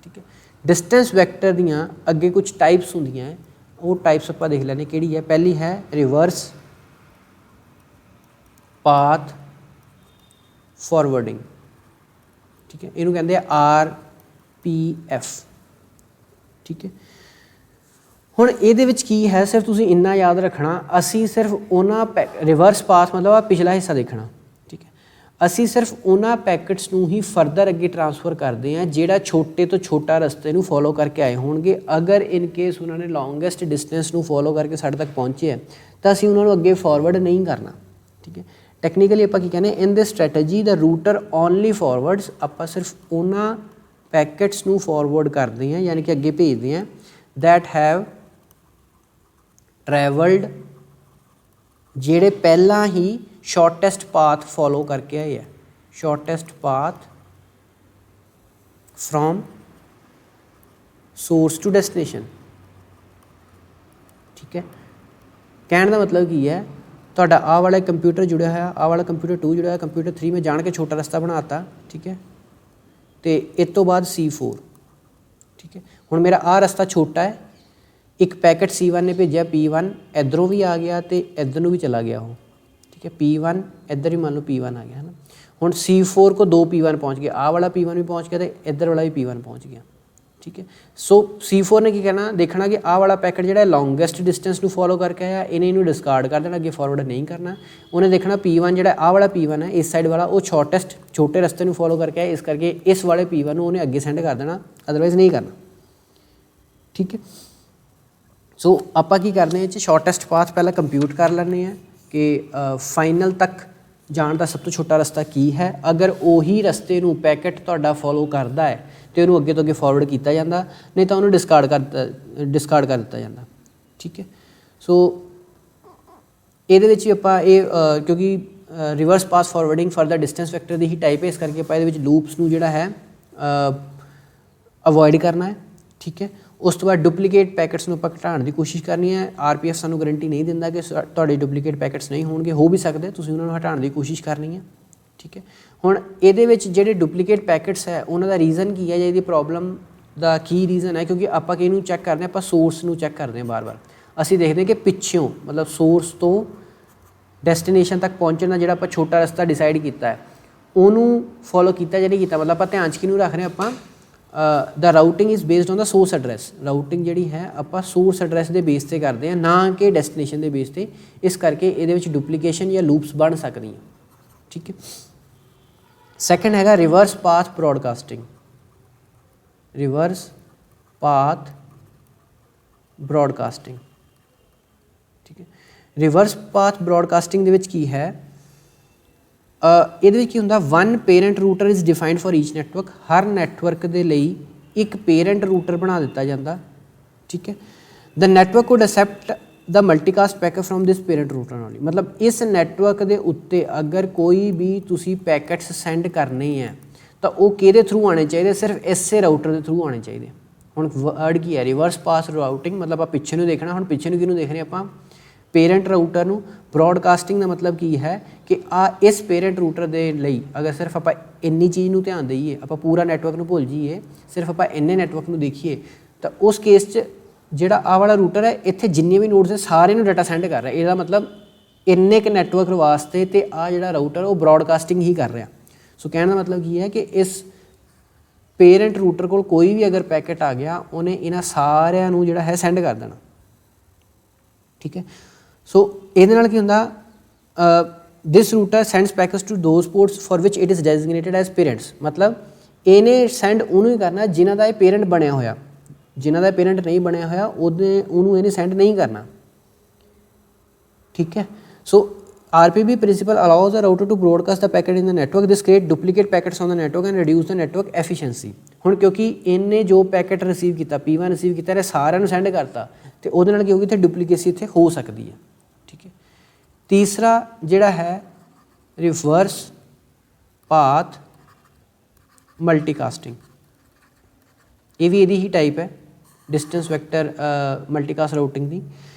ਠੀਕ ਹੈ। ਡਿਸਟੈਂਸ ਵੈਕਟਰ ਦੀਆਂ ਅੱਗੇ ਕੁਝ ਟਾਈਪਸ ਹੁੰਦੀਆਂ, ਉਹ ਟਾਈਪਸ ਆਪਾਂ ਦੇਖ ਲੈਂਦੇ ਕਿਹੜੀ ਹੈ। ਪਹਿਲੀ ਹੈ ਰਿਵਰਸ ਪਾਥ ਫਾਰਵਰਡਿੰਗ, ਠੀਕ ਹੈ, ਇਹਨੂੰ ਕਹਿੰਦੇ ਆ RPF, ਠੀਕ ਹੈ। ਹੁਣ ਇਹਦੇ ਵਿੱਚ ਕੀ ਹੈ, ਸਿਰਫ ਤੁਸੀਂ ਇੰਨਾ ਯਾਦ ਰੱਖਣਾ, ਅਸੀਂ ਸਿਰਫ ਉਹਨਾਂ ਰਿਵਰਸ ਪਾਥ ਮਤਲਬ ਆ ਪਿਛਲਾ ਹਿੱਸਾ ਦੇਖਣਾ, ਠੀਕ ਹੈ। ਅਸੀਂ ਸਿਰਫ ਉਹਨਾਂ ਪੈਕਟਸ ਨੂੰ ਹੀ ਫਰਦਰ ਅੱਗੇ ਟਰਾਂਸਫਰ ਕਰਦੇ ਹਾਂ ਜਿਹੜਾ ਛੋਟੇ ਤੋਂ ਛੋਟਾ ਰਸਤੇ ਨੂੰ ਫੋਲੋ ਕਰਕੇ ਆਏ ਹੋਣਗੇ। ਅਗਰ ਇਨ ਕੇਸ ਉਹਨਾਂ ਨੇ ਲੌਂਗੈਸਟ ਡਿਸਟੈਂਸ ਨੂੰ ਫੋਲੋ ਕਰਕੇ ਸਾਡੇ ਤੱਕ ਪਹੁੰਚੇ ਹੈ ਤਾਂ ਅਸੀਂ ਉਹਨਾਂ ਨੂੰ ਅੱਗੇ ਫਾਰਵਰਡ ਨਹੀਂ ਕਰਨਾ, ਠੀਕ ਹੈ। ਟੈਕਨੀਕਲੀ ਆਪਾਂ ਕੀ ਕਹਿੰਦੇ, ਇਨ ਦਿਸ ਸਟ੍ਰੈਟਜੀ ਦਾ ਰੂਟਰ ਓਨਲੀ ਫਾਰਵਰਡਸ, ਆਪਾਂ ਸਿਰਫ ਉਹਨਾਂ ਪੈਕਟਸ ਨੂੰ ਫਾਰਵਰਡ ਕਰਦੇ ਹਾਂ ਯਾਨੀ ਕਿ ਅੱਗੇ ਭੇਜਦੇ ਹਾਂ ਦੈਟ ਹੈਵ ट्रैवल्ड ਜਿਹੜੇ ਪਹਿਲਾਂ ਹੀ ਸ਼ਾਰਟੈਸਟ ਪਾਥ ਫੋਲੋ ਕਰਕੇ ਆਏ ਹੈ, shortest path from source to destination, ਠੀਕ ਹੈ। ਕਹਿਣ ਦਾ ਮਤਲਬ ਕੀ ਹੈ, ਤੁਹਾਡਾ ਆਹ ਵਾਲਾ ਕੰਪਿਊਟਰ ਜੁੜਿਆ ਹੋਇਆ, ਆਹ ਵਾਲਾ ਕੰਪਿਊਟਰ 2 ਜੁੜਿਆ ਹੋਇਆ, ਕੰਪਿਊਟਰ 3 ਮੈਂ ਜਾਣ ਕੇ ਛੋਟਾ ਰਸਤਾ ਬਣਾਤਾ, ਠੀਕ ਹੈ, ਅਤੇ ਇਸ ਤੋਂ ਬਾਅਦ C4, ਠੀਕ ਹੈ। ਹੁਣ ਮੇਰਾ ਆਹ ਰਸਤਾ ਛੋਟਾ ਹੈ, ਇੱਕ ਪੈਕਟ C1 ਨੇ ਭੇਜਿਆ P1 ਇੱਧਰੋਂ ਵੀ ਆ ਗਿਆ ਅਤੇ ਇੱਧਰ ਨੂੰ ਵੀ ਚਲਾ ਗਿਆ ਉਹ, ਠੀਕ ਹੈ। P1 ਇੱਧਰ ਵੀ ਮੰਨ ਲਓ P1 ਆ ਗਿਆ ਹੈ ਨਾ। ਹੁਣ C4 ਕੋ 2 P1 ਪਹੁੰਚ ਗਏ, ਆਹ ਵਾਲਾ P1 ਵੀ ਪਹੁੰਚ ਗਿਆ ਅਤੇ ਇੱਧਰ ਵਾਲਾ ਵੀ P1 ਪਹੁੰਚ ਗਿਆ, ਠੀਕ ਹੈ। ਸੋ C4 ਨੇ ਕੀ ਕਹਿਣਾ, ਦੇਖਣਾ ਕਿ ਆਹ ਵਾਲਾ ਪੈਕਟ ਜਿਹੜਾ ਲੌਂਗੈਸਟ ਡਿਸਟੈਂਸ ਨੂੰ ਫੋਲੋ ਕਰਕੇ ਆਇਆ, ਇਹਨੂੰ ਡਿਸਕਾਰਡ ਕਰ ਦੇਣਾ, ਅੱਗੇ ਫਾਰਵਰਡ ਨਹੀਂ ਕਰਨਾ। ਉਹਨੇ ਦੇਖਣਾ P1 ਜਿਹੜਾ ਆਹ ਵਾਲਾ P1 ਹੈ ਇਸ ਸਾਈਡ ਵਾਲਾ, ਉਹ ਸ਼ਾਰਟੈਸਟ ਛੋਟੇ ਰਸਤੇ ਨੂੰ ਫੋਲੋ ਕਰਕੇ ਆਇਆ, ਇਸ ਕਰਕੇ ਇਸ ਵਾਲੇ P1 ਨੂੰ ਉਹਨੇ ਅੱਗੇ ਸੈਂਡ ਕਰ ਦੇਣਾ, ਅਦਰਵਾਈਜ਼ ਨਹੀਂ ਕਰਨਾ, ਠੀਕ ਹੈ। सो ਆਪਾਂ ਕੀ ਕਰਨੇ ਇਹ 'ਚ ਸ਼ਾਰਟੈਸਟ ਪਾਥ ਪਹਿਲਾਂ ਕੰਪਿਊਟ ਕਰ ਲੈਂਦੇ ਹਾਂ ਕਿ ਫਾਈਨਲ ਤੱਕ ਜਾਣ ਦਾ ਸਭ ਤੋਂ ਛੋਟਾ ਰਸਤਾ ਕੀ ਹੈ। ਅਗਰ ਉਹੀ ਰਸਤੇ ਨੂੰ ਪੈਕਟ ਤੁਹਾਡਾ ਫੋਲੋ ਕਰਦਾ ਹੈ ਤੇ ਉਹਨੂੰ ਅੱਗੇ ਤੋਂ ਅੱਗੇ ਫਾਰਵਰਡ ਕੀਤਾ ਜਾਂਦਾ, ਨਹੀਂ ਤਾਂ ਉਹਨੂੰ ਡਿਸਕਾਰਡ ਕਰ ਦਿੱਤਾ ਜਾਂਦਾ। ਠੀਕ ਹੈ, ਸੋ ਇਹਦੇ ਵਿੱਚ ਵੀ ਆਪਾਂ ਇਹ ਕਿਉਂਕਿ reverse pass forwarding for the distance vector the he type ਹੈ, ਇਸ ਕਰਕੇ ਆਪਾਂ ਇਹਦੇ ਵਿੱਚ ਲੂਪਸ ਨੂੰ ਜਿਹੜਾ ਹੈ ਅਵੋਇਡ ਕਰਨਾ ਹੈ। ਠੀਕ ਹੈ, ਉਸ ਤੋਂ ਬਾਅਦ ਡੁਪਲੀਕੇਟ ਪੈਕਟਸ ਨੂੰ ਆਪਾਂ ਘਟਾਉਣ ਦੀ ਕੋਸ਼ਿਸ਼ ਕਰਨੀ ਹੈ। RPF ਸਾਨੂੰ ਗਰੰਟੀ ਨਹੀਂ ਦਿੰਦਾ ਕਿ ਤੁਹਾਡੇ ਡੁਪਲੀਕੇਟ ਪੈਕਟਸ ਨਹੀਂ ਹੋਣਗੇ, ਹੋ ਵੀ ਸਕਦੇ, ਤੁਸੀਂ ਉਹਨਾਂ ਨੂੰ ਹਟਾਉਣ ਦੀ ਕੋਸ਼ਿਸ਼ ਕਰਨੀ ਹੈ। ਠੀਕ ਹੈ, ਹੁਣ ਇਹਦੇ ਵਿੱਚ ਜਿਹੜੇ ਡੁਪਲੀਕੇਟ ਪੈਕਟਸ ਹੈ ਉਹਨਾਂ ਦਾ ਰੀਜ਼ਨ ਕੀ ਹੈ ਜਾਂ ਇਹਦੀ ਪ੍ਰੋਬਲਮ ਦਾ ਕੀ ਰੀਜ਼ਨ ਹੈ, ਕਿਉਂਕਿ ਆਪਾਂ ਕਿਹਨੂੰ ਚੈੱਕ ਕਰਦੇ ਹਾਂ, ਆਪਾਂ ਸੋਰਸ ਨੂੰ ਚੈੱਕ ਕਰਦੇ ਹਾਂ ਬਾਰ-ਬਾਰ। ਅਸੀਂ ਦੇਖਦੇ ਹਾਂ ਕਿ ਪਿੱਛੋਂ ਮਤਲਬ ਸੋਰਸ ਤੋਂ ਡੈਸਟੀਨੇਸ਼ਨ ਤੱਕ ਪਹੁੰਚਣ ਦਾ ਜਿਹੜਾ ਆਪਾਂ ਛੋਟਾ ਰਸਤਾ ਡਿਸਾਈਡ ਕੀਤਾ ਹੈ ਉਹਨੂੰ ਫੋਲੋ ਕੀਤਾ ਜਾਂ ਨਹੀਂ ਕੀਤਾ। ਮਤਲਬ ਆਪਾਂ ਧਿਆਨ 'ਚ ਕਿਹਨੂੰ ਰੱਖ ਰਹੇ ਹਾਂ, ਆਪਾਂ the routing is based on the source address. Routing ਜਿਹੜੀ ਹੈ ਆਪਾਂ ਸੋਰਸ ਐਡਰੈਸ ਦੇ ਬੇਸ 'ਤੇ ਕਰਦੇ ਹਾਂ, ਨਾ ਕਿ ਡੈਸਟੀਨੇਸ਼ਨ ਦੇ ਬੇਸ 'ਤੇ। ਇਸ ਕਰਕੇ ਇਹਦੇ ਵਿੱਚ ਡੁਪਲੀਕੇਸ਼ਨ ਜਾਂ ਲੂਪਸ ਬਣ ਸਕਦੀਆਂ। ਠੀਕ ਹੈ, ਸੈਕਿੰਡ ਹੈਗਾ reverse path broadcasting. Reverse path broadcasting. ਠੀਕ ਹੈ, ਰਿਵਰਸ ਪਾਥ ਬ੍ਰੌਡਕਾਸਟਿੰਗ ਦੇ ਵਿੱਚ ਕੀ ਹੈ, ਇਹਦੇ ਵਿੱਚ ਕੀ ਹੁੰਦਾ, one parent router is defined for each network. ਹਰ ਨੈਟਵਰਕ ਦੇ ਲਈ ਇੱਕ ਪੇਰੈਂਟ ਰੂਟਰ ਬਣਾ ਦਿੱਤਾ ਜਾਂਦਾ। ਠੀਕ ਹੈ, the network could accept the multicast packet from this parent router only. ਮਤਲਬ ਇਸ ਨੈਟਵਰਕ ਦੇ ਉੱਤੇ ਅਗਰ ਕੋਈ ਵੀ ਤੁਸੀਂ ਪੈਕਟਸ ਸੈਂਡ ਕਰਨੇ ਹੈ ਤਾਂ ਉਹ ਕਿਹਦੇ ਥਰੂ ਆਉਣੇ ਚਾਹੀਦੇ, ਸਿਰਫ ਇਸੇ ਰਾਊਟਰ ਦੇ ਥਰੂ ਆਉਣੇ ਚਾਹੀਦੇ। ਹੁਣ ਵਰਡ ਕੀ ਹੈ, ਰਿਵਰਸ ਪਾਸ ਰਾਊਟਿੰਗ, ਮਤਲਬ ਆਪਾਂ ਪਿੱਛੇ ਨੂੰ ਦੇਖਣਾ। ਹੁਣ ਪਿੱਛੇ ਨੂੰ ਕਿਹਨੂੰ ਦੇਖ ਰਹੇ ਆਪਾਂ, ਪੇਰੈਂਟ ਰਾਊਟਰ ਨੂੰ। ਬ੍ਰੌਡਕਾਸਟਿੰਗ ਦਾ ਮਤਲਬ ਕੀ ਹੈ ਕਿ ਇਸ ਪੇਰੈਂਟ ਰੂਟਰ ਦੇ ਲਈ ਅਗਰ ਸਿਰਫ ਆਪਾਂ ਇੰਨੀ ਚੀਜ਼ ਨੂੰ ਧਿਆਨ ਦੇਈਏ, ਆਪਾਂ ਪੂਰਾ ਨੈਟਵਰਕ ਨੂੰ ਭੁੱਲ ਜਾਈਏ, ਸਿਰਫ ਆਪਾਂ ਇੰਨੇ ਨੈਟਵਰਕ ਨੂੰ ਦੇਖੀਏ, ਤਾਂ ਉਸ ਕੇਸ 'ਚ ਜਿਹੜਾ ਆਹ ਵਾਲਾ ਰੂਟਰ ਹੈ ਇੱਥੇ ਜਿੰਨੇ ਵੀ ਨੋਡਸ ਹੈ ਸਾਰੇ ਨੂੰ ਡਾਟਾ ਸੈਂਡ ਕਰ ਰਿਹਾ। ਇਹਦਾ ਮਤਲਬ ਇੰਨੇ ਕੁ ਨੈਟਵਰਕ ਵਾਸਤੇ ਤੇ ਆਹ ਜਿਹੜਾ ਰਾਊਟਰ ਉਹ ਬ੍ਰੌਡਕਾਸਟਿੰਗ ਹੀ ਕਰ ਰਿਹਾ। ਸੋ ਕਹਿਣ ਦਾ ਮਤਲਬ ਕੀ ਹੈ ਕਿ ਇਸ ਪੇਰੈਂਟ ਰੂਟਰ ਕੋਲ ਕੋਈ ਵੀ ਅਗਰ ਪੈਕਟ ਆ ਗਿਆ ਉਹਨੇ ਇਹਨਾਂ ਸਾਰਿਆਂ ਨੂੰ ਜਿਹੜਾ ਹੈ ਸੈਂਡ ਕਰ ਦੇਣਾ। ਠੀਕ ਹੈ, ਸੋ ਇਹਦੇ ਨਾਲ ਕੀ ਹੁੰਦਾ, this router sends packets to those ports for which it is designated as parents. ਮਤਲਬ ਇਹਨੇ ਸੈਂਡ ਉਹਨੂੰ ਹੀ ਕਰਨਾ ਜਿਨ੍ਹਾਂ ਦਾ ਇਹ ਪੇਰੈਂਟ ਬਣਿਆ ਹੋਇਆ। ਜਿਨ੍ਹਾਂ ਦਾ ਪੇਰੈਂਟ ਨਹੀਂ ਬਣਿਆ ਹੋਇਆ ਉਹਨੂੰ ਇਹਨੇ ਸੈਂਡ ਨਹੀਂ ਕਰਨਾ। ਠੀਕ ਹੈ, ਸੋ RPB principle allows the router to broadcast the packet in the network. This create duplicate packets on the network and reduce the network efficiency. ਹੁਣ ਕਿਉਂਕਿ ਇਹਨੇ ਜੋ ਪੈਕਟ ਰਿਸੀਵ ਕੀਤਾ, P1 ਰਿਸੀਵ ਕੀਤਾ, ਇਹ ਸਾਰਿਆਂ ਨੂੰ ਸੈਂਡ ਕਰਤਾ ਤੇ ਉਹਦੇ ਨਾਲ ਕੀ ਹੋਊਗੀ, ਇੱਥੇ ਡੁਪਲੀਕੇਸੀ ਇੱਥੇ ਹੋ ਸਕਦੀ ਹੈ। ਠੀਕ ਹੈ, ਤੀਸਰਾ ਜਿਹੜਾ ਹੈ ਰਿਵਰਸ ਪਾਥ ਮਲਟੀਕਾਸਟਿੰਗ। ਇਹ ਵੀ ਇਹਦੀ ਹੀ ਟਾਈਪ ਹੈ, ਡਿਸਟੈਂਸ ਵੈਕਟਰ ਮਲਟੀਕਾਸਟ ਰਾਊਟਿੰਗ ਦੀ।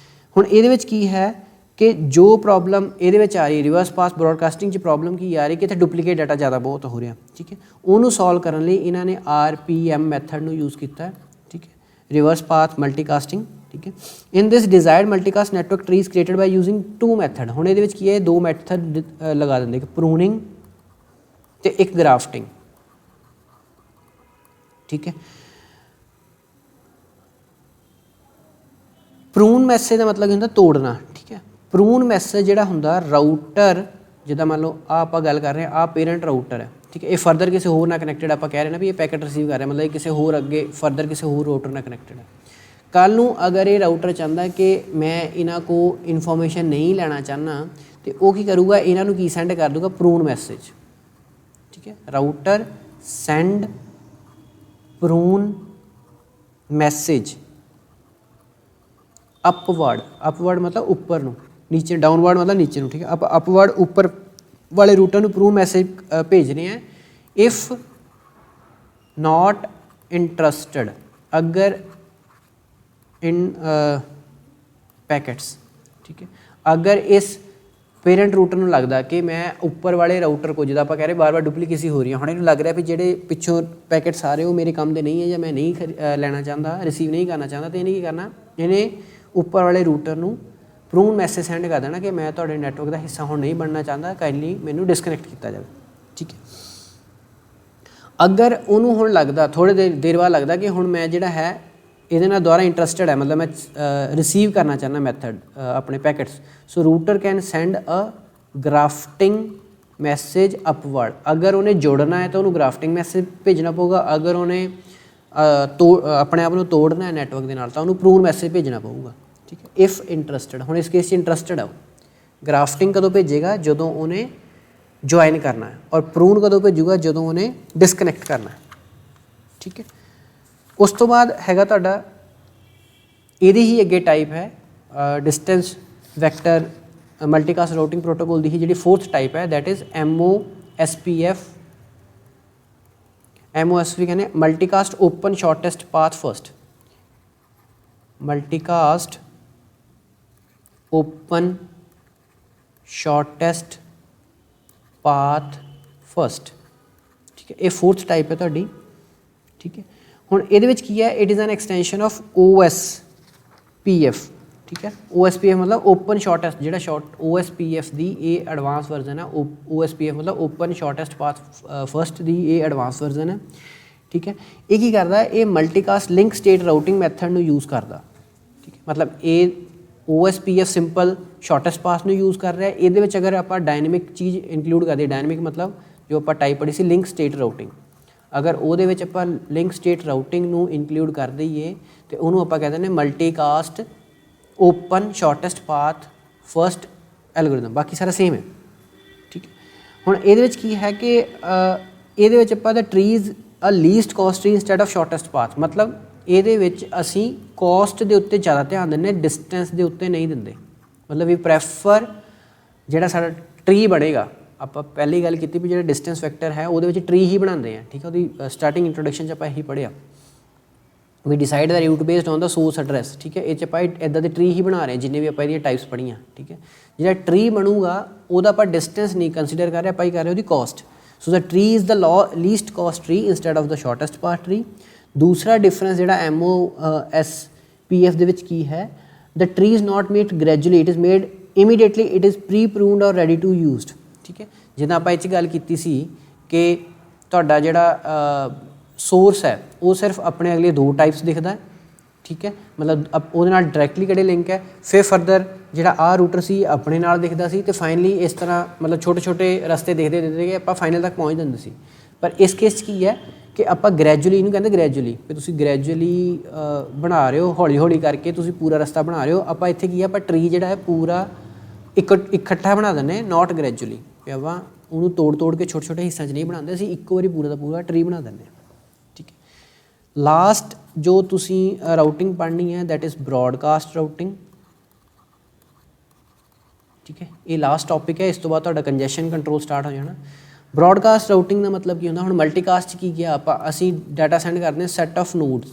ਹੁਣ ਇਹਦੇ ਵਿੱਚ ਕੀ ਹੈ ਕਿ ਜੋ ਪ੍ਰੋਬਲਮ ਇਹਦੇ ਵਿੱਚ ਆ ਰਹੀ ਰਿਵਰਸ ਪਾਸ ਬ੍ਰੌਡਕਾਸਟਿੰਗ 'ਚ ਪ੍ਰੋਬਲਮ ਕੀ ਆ ਰਹੀ ਕਿ ਇੱਥੇ ਡੁਪਲੀਕੇਟ ਡਾਟਾ ਜ਼ਿਆਦਾ ਬਹੁਤ ਹੋ ਰਿਹਾ। ਠੀਕ ਹੈ, ਉਹਨੂੰ ਸੋਲਵ ਕਰਨ ਲਈ ਇਹਨਾਂ ਨੇ RPM ਮੈਥਡ ਨੂੰ ਯੂਜ਼ ਕੀਤਾ। ਠੀਕ ਹੈ, ਰਿਵਰਸ ਪਾਥ ਮਲਟੀਕਾਸਟਿੰਗ। ਠੀਕ ਹੈ, in this desired multicast network tree is created by using 2 method. ਹੁਣ ਇਹਦੇ ਵਿੱਚ ਕੀ ਹੈ, 2 ਮੈਥਡ ਲਗਾ ਦਿੰਦੇ, ਇੱਕ ਪ੍ਰੂਨਿੰਗ ਤੇ ਇੱਕ ਗ੍ਰਾਫਟਿੰਗ। ਠੀਕ ਹੈ, ਪ੍ਰੂਨ ਮੈਸੇਜ ਦਾ ਮਤਲਬ ਹੁੰਦਾ ਤੋੜਨਾ। ਠੀਕ ਹੈ, ਪ੍ਰੂਨ ਮੈਸੇਜ ਜਿਹੜਾ ਹੁੰਦਾ ਰਾਊਟਰ, ਜਿੱਦਾਂ ਮੰਨ ਲਓ ਆਪਾਂ ਗੱਲ ਕਰ ਰਹੇ ਹਾਂ, ਪੇਰੈਂਟ ਰਾਊਟਰ ਹੈ। ਠੀਕ ਹੈ, ਇਹ ਫਰਦਰ ਕਿਸੇ ਹੋਰ ਨਾਲ ਕਨੈਕਟਡ, ਆਪਾਂ ਕਹਿ ਰਹੇ ਨਾ ਵੀ ਇਹ ਪੈਕਟ ਰਿਸੀਵ ਕਰ ਰਿਹਾ, ਮਤਲਬ ਇਹ ਕਿਸੇ ਹੋਰ ਅੱਗੇ ਫਰਦਰ ਕਿਸੇ ਹੋਰ ਰਾਊਟਰ ਨਾਲ ਕਨੈਕਟਡ ਹੈ। ਕੱਲ੍ਹ ਨੂੰ ਅਗਰ ਇਹ ਰਾਊਟਰ ਚਾਹੁੰਦਾ ਕਿ ਮੈਂ ਇਹਨਾਂ ਕੋਲ ਇਨਫੋਰਮੇਸ਼ਨ ਨਹੀਂ ਲੈਣਾ ਚਾਹੁੰਦਾ, ਤੇ ਉਹ ਕੀ ਕਰੂਗਾ, ਇਹਨਾਂ ਨੂੰ ਕੀ ਸੈਂਡ ਕਰ ਦੂਗਾ, ਪ੍ਰੂਨ ਮੈਸੇਜ। ਠੀਕ ਹੈ, ਰਾਊਟਰ ਸੈਂਡ ਪ੍ਰੂਨ ਮੈਸੇਜ ਅਪਵਰਡ ਮਤਲਬ ਉੱਪਰ ਨੂੰ, ਨੀਚੇ ਡਾਊਨਵਰਡ ਮਤਲਬ ਨੀਚੇ ਨੂੰ। ਠੀਕ ਹੈ, ਆਪਾਂ ਅਪਵਰਡ ਉੱਪਰ ਵਾਲੇ ਰੂਟਰ ਨੂੰ ਪ੍ਰੂਨ ਮੈਸੇਜ ਭੇਜ ਰਹੇ ਹਾਂ। ਇਫ ਨਾਟ ਇੰਟਰਸਟਡ, ਅਗਰ ਇਨ ਪੈਕਟਸ। ਠੀਕ ਹੈ, ਅਗਰ ਇਸ ਪੇਰੈਂਟ ਰੂਟਰ ਨੂੰ ਲੱਗਦਾ ਕਿ ਮੈਂ ਉੱਪਰ ਵਾਲੇ ਰਾਊਟਰ ਕੋ, ਜਿੱਦਾਂ ਆਪਾਂ ਕਹਿ ਰਹੇ ਬਾਰ-ਬਾਰ ਡੁਪਲੀਕੇਸੀ ਹੋ ਰਹੀ ਹੈ, ਹੁਣ ਇਹਨੂੰ ਲੱਗ ਰਿਹਾ ਵੀ ਜਿਹੜੇ ਪਿੱਛੋਂ ਪੈਕਟ ਸਾਰੇ ਉਹ ਮੇਰੇ ਕੰਮ ਦੇ ਨਹੀਂ ਹੈ ਜਾਂ ਮੈਂ ਨਹੀਂ ਲੈਣਾ ਚਾਹੁੰਦਾ, ਰਿਸੀਵ ਨਹੀਂ ਕਰਨਾ ਚਾਹੁੰਦਾ, ਤਾਂ ਇਹਨੇ ਕੀ ਕਰਨਾ, ਇਹਨੇ ਉੱਪਰ ਵਾਲੇ ਰੂਟਰ ਨੂੰ ਪ੍ਰੂਨ ਮੈਸੇਜ ਸੈਂਡ ਕਰ ਦੇਣਾ ਕਿ ਮੈਂ ਤੁਹਾਡੇ ਨੈਟਵਰਕ ਦਾ ਹਿੱਸਾ ਹੁਣ ਨਹੀਂ ਬਣਨਾ ਚਾਹੁੰਦਾ, ਕਾਈਂਡਲੀ ਮੈਨੂੰ ਡਿਸਕਨੈਕਟ ਕੀਤਾ ਜਾਵੇ। ਠੀਕ ਹੈ, ਅਗਰ ਉਹਨੂੰ ਹੁਣ ਲੱਗਦਾ ਥੋੜ੍ਹੇ ਦੇਰ ਬਾਅਦ ਲੱਗਦਾ ਕਿ ਹੁਣ ਮੈਂ ਜਿਹੜਾ ਹੈ ਇਹਦੇ ਨਾਲ ਦੁਬਾਰਾ ਇੰਟਰਸਟਡ ਹੈ, ਮਤਲਬ ਮੈਂ ਰਿਸੀਵ ਕਰਨਾ ਚਾਹੁੰਦਾ ਮੈਥਡ ਆਪਣੇ packets, so router can send a grafting message upward. ਅਗਰ ਉਹਨੇ ਜੋੜਨਾ ਹੈ ਤਾਂ ਉਹਨੂੰ ਗ੍ਰਾਫਟਿੰਗ ਮੈਸੇਜ ਭੇਜਣਾ ਪਊਗਾ, ਅਗਰ ਉਹਨੇ ਆਪਣੇ ਆਪ ਨੂੰ ਤੋੜਨਾ ਹੈ ਨੈਟਵਰਕ ਦੇ ਨਾਲ ਤਾਂ ਉਹਨੂੰ ਪ੍ਰੂਨ ਮੈਸੇਜ ਭੇਜਣਾ ਪਊਗਾ। ठीक है। इफ़ इंटरस्टेड, हुण इस केस इंटरस्टेड है ग्राफ्टिंग कदों भेजेगा जदों उन्हें ज्वाइन करना है, और प्रून कदों भेजूगा जदों उन्हें डिसकनैक्ट करना है, ठीक है। उस तो बाद हैगा तुहाडा इहदी ही अगे टाइप है distance vector multicast routing protocol की ही जी फोर्थ टाइप है, दैट इज़ MOSPF कहने multicast open shortest path first, multicast open shortest path first, ठीक है। ये फोर्थ टाइप है तुहाडी, ठीक है। हुण इहदे विच की है, it is an extension of OSPF, ठीक है। OSPF मतलब ओपन शॉर्टेस्ट, जिहड़ा OSPF दी ये एडवांस वर्जन है, OSPF मतलब ओपन शॉर्टेस्ट पाथ फर्स्ट दी ये एडवांस वर्जन है, ठीक है। ये की करदा है, ये multicast link state routing method नूं यूज़ करदा, ठीक है। मतलब ये OSPF सिंपल शॉर्टेस्ट पाथ नूं यूज़ कर रहा है। ये अगर आप डायनेमिक चीज़ इंक्लूड करते, डायनेमिक मतलब जो आप टाइप पढ़ी सी लिंक स्टेट राउटिंग, अगर वो आप लिंक स्टेट राउटिंग नूं इंक्लूड कर दईए तो उन्होंने आप कह दें multicast open shortest path first algorithm, बाकी सारा सेम है, ठीक है। हुण इहदे विच की है कि इहदे विच आपां the trees a least cost tree instead of shortest path, मतलब ਇਹਦੇ ਵਿੱਚ ਅਸੀਂ ਕੋਸਟ ਦੇ ਉੱਤੇ ਜ਼ਿਆਦਾ ਧਿਆਨ ਦਿੰਦੇ, ਡਿਸਟੈਂਸ ਦੇ ਉੱਤੇ ਨਹੀਂ ਦਿੰਦੇ। मतलब ਵੀ ਪ੍ਰੈਫਰ ਜਿਹੜਾ ਸਾਡਾ ਟਰੀ ਬਣੇਗਾ, ਆਪਾਂ ਪਹਿਲੀ ਗੱਲ ਕੀਤੀ ਵੀ ਜਿਹੜਾ ਡਿਸਟੈਂਸ ਵੈਕਟਰ ਹੈ ਉਹਦੇ ਵਿੱਚ ਟਰੀ ਹੀ ਬਣਾਉਂਦੇ ਆ, ਠੀਕ ਹੈ। ਉਹਦੀ ਸਟਾਰਟਿੰਗ ਇੰਟਰੋਡਕਸ਼ਨ 'ਚ ਆਪਾਂ ਇਹੀ ਪੜ੍ਹਿਆ ਵੀ decide the route based on the source address, ਠੀਕ ਹੈ। ਇਹ 'ਚ ਆਪਾਂ ਇੱਦਾਂ ਦੇ ਟਰੀ ਹੀ ਬਣਾ ਰਹੇ ਜਿੰਨੇ ਵੀ ਆਪਾਂ ਇਹਦੀਆਂ ਟਾਈਪਸ ਪੜ੍ਹੀਆਂ, ਠੀਕ ਹੈ। ਜਿਹੜਾ ਟਰੀ ਬਣੂਗਾ ਉਹਦਾ ਆਪਾਂ ਡਿਸਟੈਂਸ ਨਹੀਂ ਕੰਸੀਡਰ ਕਰ ਰਹੇ, ਆਪਾਂ ਹੀ ਕਰ ਰਹੇ ਉਹਦੀ cost. So the tree is the least cost tree instead of the shortest path tree. दूसरा डिफरेंस जो MOSPF ਦੇ ਵਿੱਚ ਕੀ ਹੈ, the tree is not made gradually, it is made immediately, it is pre pruned और ready to used, ठीक है। जिदा आप इस गल की सी कि तुहाडा जिहड़ा सोर्स है वो सिर्फ अपने अगले दो टाइप्स दिखता है, ठीक है। मतलब वो डायरैक्टली किहड़े लिंक है, फिर फरदर जिहड़ा आ रूटर सी अपने नाल दिखता सी, तो फाइनली इस तरह मतलब छोटे छोटे रस्ते देखते देखते कि आप फाइनल तक पहुँच जाते सी। पर इस केस की है कि आप ग्रैजुअली इनू कहते ग्रैजुअली भी तुम ग्रैजुअली बना रहे हो, हौली हौली करके तुम पूरा रस्ता बना रहे हो। आप इत्थे की आप ट्री जिहड़ा है पूरा इकट्ठा बना दें, नॉट ग्रैजुअली भी आप उन्होंने तोड़ तोड़ के छोटे छोटे हिस्सों नहीं बनाते, असीं एक बारी पूरा का पूरा ट्री बना दें, ठीक है। लास्ट जो तुसीं राउटिंग पढ़नी है दैट इज़ ब्रॉडकास्ट राउटिंग, ठीक है। ये लास्ट टॉपिक है, इस तो बाद तुहाडा कंजैशन कंट्रोल स्टार्ट हो जाना। ब्रॉडकास्ट राउटिंग का मतलब की होंदा, हुण मल्टीकास्ट की किया आप असी डाटा सेंड करते हैं सैट ऑफ नोड्स,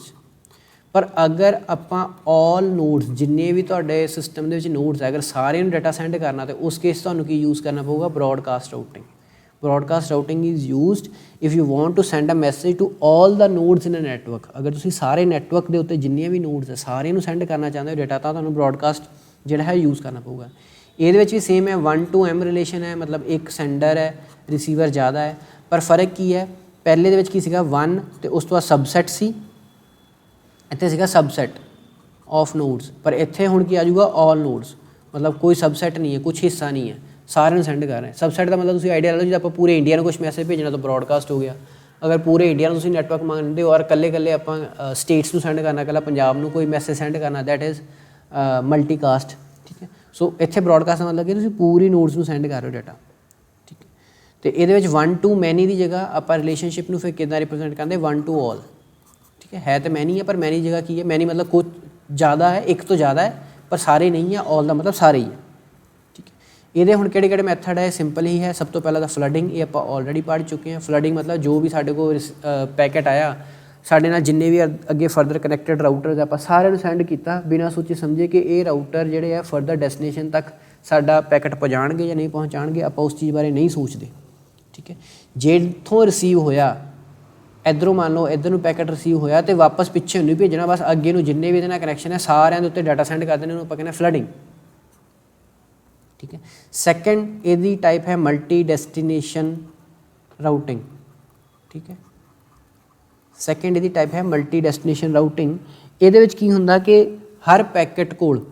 पर अगर आप ऑल नोड्स जिन्ने भी तुहाडे सिस्टम के नोड्स है अगर सारे डाटा सेंड करना, तो उस केस तुहानूं की यूज़ करना पऊगा broadcast routing. Broadcast routing is used if you want to send a message to all the nodes in a network. अगर तुसीं सारे नैटवर्क के उत्ते जिन्नियां भी नोड्स है सारे नूं सेंड करना चाहते हो डाटा, तो तुहानूं ब्रॉडकास्ट जिहड़ा है यूज़ करना पऊगा। ये भी सेम है, 1 to M रिलेशन है, मतलब एक सेंडर है रिसीवर ज़्यादा है, पर फर्क की है पहले दे विच की सीगा 1 तो उस तो बाद सबसैट सी, इत्थे सीगा सबसैट ऑफ नोड्स, पर इत्थे हुण की आ जाऊगा ऑल नोड्स, मतलब कोई सबसैट नहीं है, कुछ हिस्सा नहीं है, सारे सेंड कर रहे हैं। सबसैट का मतलब तुसीं आइडिया ला लो, जो आप पूरे इंडिया में कुछ मैसेज भेजना तो ब्रॉडकास्ट हो गया। अगर पूरे इंडिया में तुसीं नैटवर्क मंगते हो और कल्ले कल्ले आप स्टेट्स नूं सेंड करना, कल्ला पंजाब नूं कोई मैसेज सेंड करना, दैट इज़ मल्टीकास्ट, ठीक है। सो इत्थे ब्रॉडकास्ट का मतलब कि तुसीं पूरी नोड्स नूं सेंड कर रहे हो डाटा, ठीक है। तो ये 1 to मैनी की जगह आप रिलेशनशिप में फिर कितना रिप्रजेंट करते 1 to ऑल, ठीक है तो मैनी है, पर मैनी जगह की है, मैनी मतलब कुछ ज़्यादा है, एक तो ज़्यादा है पर सारे नहीं है, ऑल का मतलब सारे ही है, ठीक है। ये हुण किहड़े मैथड है, सिंपल ही है। सब तो पहला तो फ्लडिंग, ये आप ऑलरेडी पढ़ चुके हैं। फ्लडिंग मतलब जो भी साढ़े को पैकेट आया साढ़े नाल जिन्ने भी अगे फरदर कनैक्टेड राउटर्स आप सारे नूं सेंड किया बिना सोचे समझे कि ये राउटर जिहड़े है फरदर डेस्टिनेशन तक साडा पैकेट पहुँचाणगे या नहीं पहुँचाणगे, आप उस चीज़ बारे नहीं सोचते, ठीक है। जिथों रिसीव होया इधरों मान लो इधर नूं पैकेट रिसीव होया तो वापस पिछे नहीं भेजना, बस अगे नूं जिन्ने भी इहदे कनैक्शन है सारिਆਂ ਦੇ ਉੱਤੇ डाटा सेंड कर देने, आपां कहने फ्लडिंग, ठीक है। सैकेंड इहदी टाइप है मल्टी डेस्टिनेशन राउटिंग, ठीक है। सैकेंड इहदी टाइप है मल्टी डेस्टिनेशन राउटिंग। इहदे विच की हुंदा कि हर पैकेट कोल,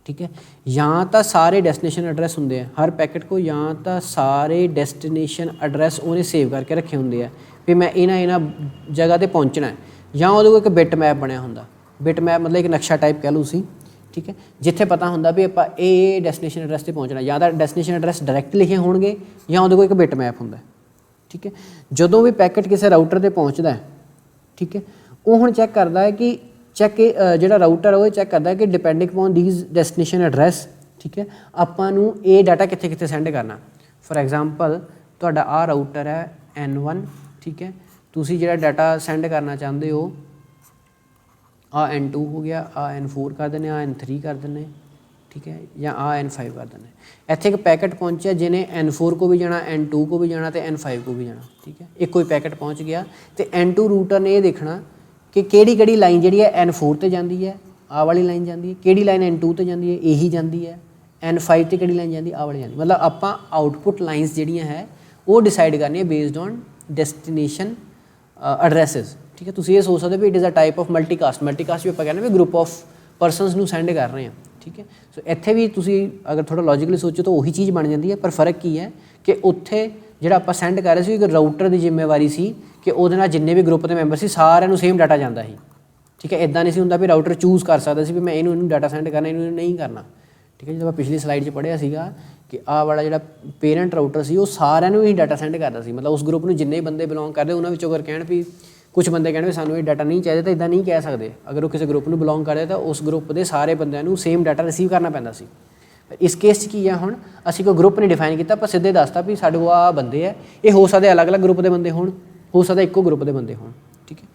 ठीक है, या तो सारे डेस्टिनेशन एड्रैस होंगे हैं हर पैकेट को, या तो सारे डेस्टिनेशन एड्रैस उन्हें सेव करके रखे होंगे हैं भी मैं इन्हां जगह पर पहुँचना है, या वो एक बिट मैप बनया होंदा ਬਿਟ ਮੈਪ ਮਤਲਬ ਇੱਕ ਨਕਸ਼ਾ ਟਾਈਪ ਕਹਿ ਲਓ ਤੁਸੀਂ, ਠੀਕ ਹੈ, ਜਿੱਥੇ ਪਤਾ ਹੁੰਦਾ ਵੀ ਆਪਾਂ ਇਹ ਡੈਸਟੀਨੇਸ਼ਨ ਐਡਰੈਸ 'ਤੇ ਪਹੁੰਚਣਾ, ਜਾਂ ਤਾਂ ਡੈਸਟੀਨੇਸ਼ਨ ਐਡਰੈਸ ਡਾਇਰੈਕਟ ਲਿਖੇ ਹੋਣਗੇ ਜਾਂ ਉਹਦੇ ਕੋਲ ਇੱਕ ਬਿਟ ਮੈਪ ਹੁੰਦਾ, ਠੀਕ ਹੈ। ਜਦੋਂ ਵੀ ਪੈਕਟ ਕਿਸੇ ਰਾਊਟਰ 'ਤੇ ਪਹੁੰਚਦਾ, ਠੀਕ ਹੈ, ਉਹ ਹੁਣ ਚੈੱਕ ਕਰਦਾ ਹੈ ਕਿ ਜਿਹੜਾ ਰਾਊਟਰ ਉਹ ਚੈੱਕ ਕਰਦਾ ਕਿ depending upon these destination address, ਠੀਕ ਹੈ, ਆਪਾਂ ਨੂੰ ਇਹ ਡਾਟਾ ਕਿੱਥੇ ਕਿੱਥੇ ਸੈਂਡ ਕਰਨਾ। ਫੋਰ ਐਗਜ਼ਾਮਪਲ ਤੁਹਾਡਾ ਆਹ ਰਾਊਟਰ ਹੈ N1, ਠੀਕ ਹੈ, ਤੁਸੀਂ ਜਿਹੜਾ ਡਾਟਾ ਸੈਂਡ ਕਰਨਾ ਚਾਹੁੰਦੇ ਹੋ ਆ N2 ਹੋ ਗਿਆ, ਆ N4 ਕਰ ਦਿੰਦੇ, ਆ N3 ਕਰ ਦਿੰਦੇ, ठीक है, या आ N5 कर देना। इत्थे एक पैकेट पहुँचा जिन्हें N4 को भी जाना, N2 को भी जाना, तो N5 को भी जाना, ठीक है। एक कोई पैकेट पहुँच गया तो N2 रूटर ने ये देखना कि किहड़ी लाइन जिहड़ी है N4 ते जाती है, आ वाली लाइन जाती है, किहड़ी लाइन N2 ते जाती है, यही जाती है, N5 ते किहड़ी लाइन जाती है, आ वाली जाती। मतलब आपां आउटपुट लाइन्स जिहड़ियां है वो डिसाइड करनी है बेस्ड ऑन डेस्टिनेशन एड्रैसिस, ठीक है। तुसीं ये सोच सकते भी it is a type of multicast भी आपां कहने भी ग्रुप ऑफ परसनस नूं सेंड कर रहे हैं, ठीक है। सो इत्थे भी तुसीं अगर थोड़ा लॉजिकली सोचो तो वही चीज़ बन जाती है, पर फर्क की है कि उत्थे जिहड़ा आपां सेंड कर रहे सी एक राउटर की जिम्मेवारी सी कि उहदे नाल जिन्ने भी ग्रुप के मैंबर सी सारिਆਂ ਨੂੰ सेम डाटा जाता ही, ठीक है। इदां नहीं सी हुंदा भी राउटर चूज़ कर सकदा सी भी मैं इहनूं डाटा सेंड करना, इहनूं नहीं करना, ठीक है। जो मैं पिछली स्लाइड 'च पढ़िया सीगा कि आह वाला जिहड़ा पेरेंट राउटर सी वो सारिਆਂ ਨੂੰ ही डाटा सेंड करदा सी, मतलब उस ग्रुप ਨੂੰ जिन्ने बंदे बिलोंग करदे उन्हां विचों अगर कहण भी कुछ बंदे कहने सानू ये डाटा नहीं चाहिए, तो इदा नहीं कह सकते। अगर वो किसी ग्रुप में बिलोंग करे तो उस ग्रुप के सारे बंदों सेम डाटा रिसीव करना पैंदा सी। इस केस की है हुण असीं कोई ग्रुप नहीं डिफाइन किया, पर सीधे दसता भी साडे कोल आ बंदे है, ये हो सकते अलग अलग ग्रुप के बंदे होण, हो सकता इक्को ग्रुप के बंदे होण, ठीक है।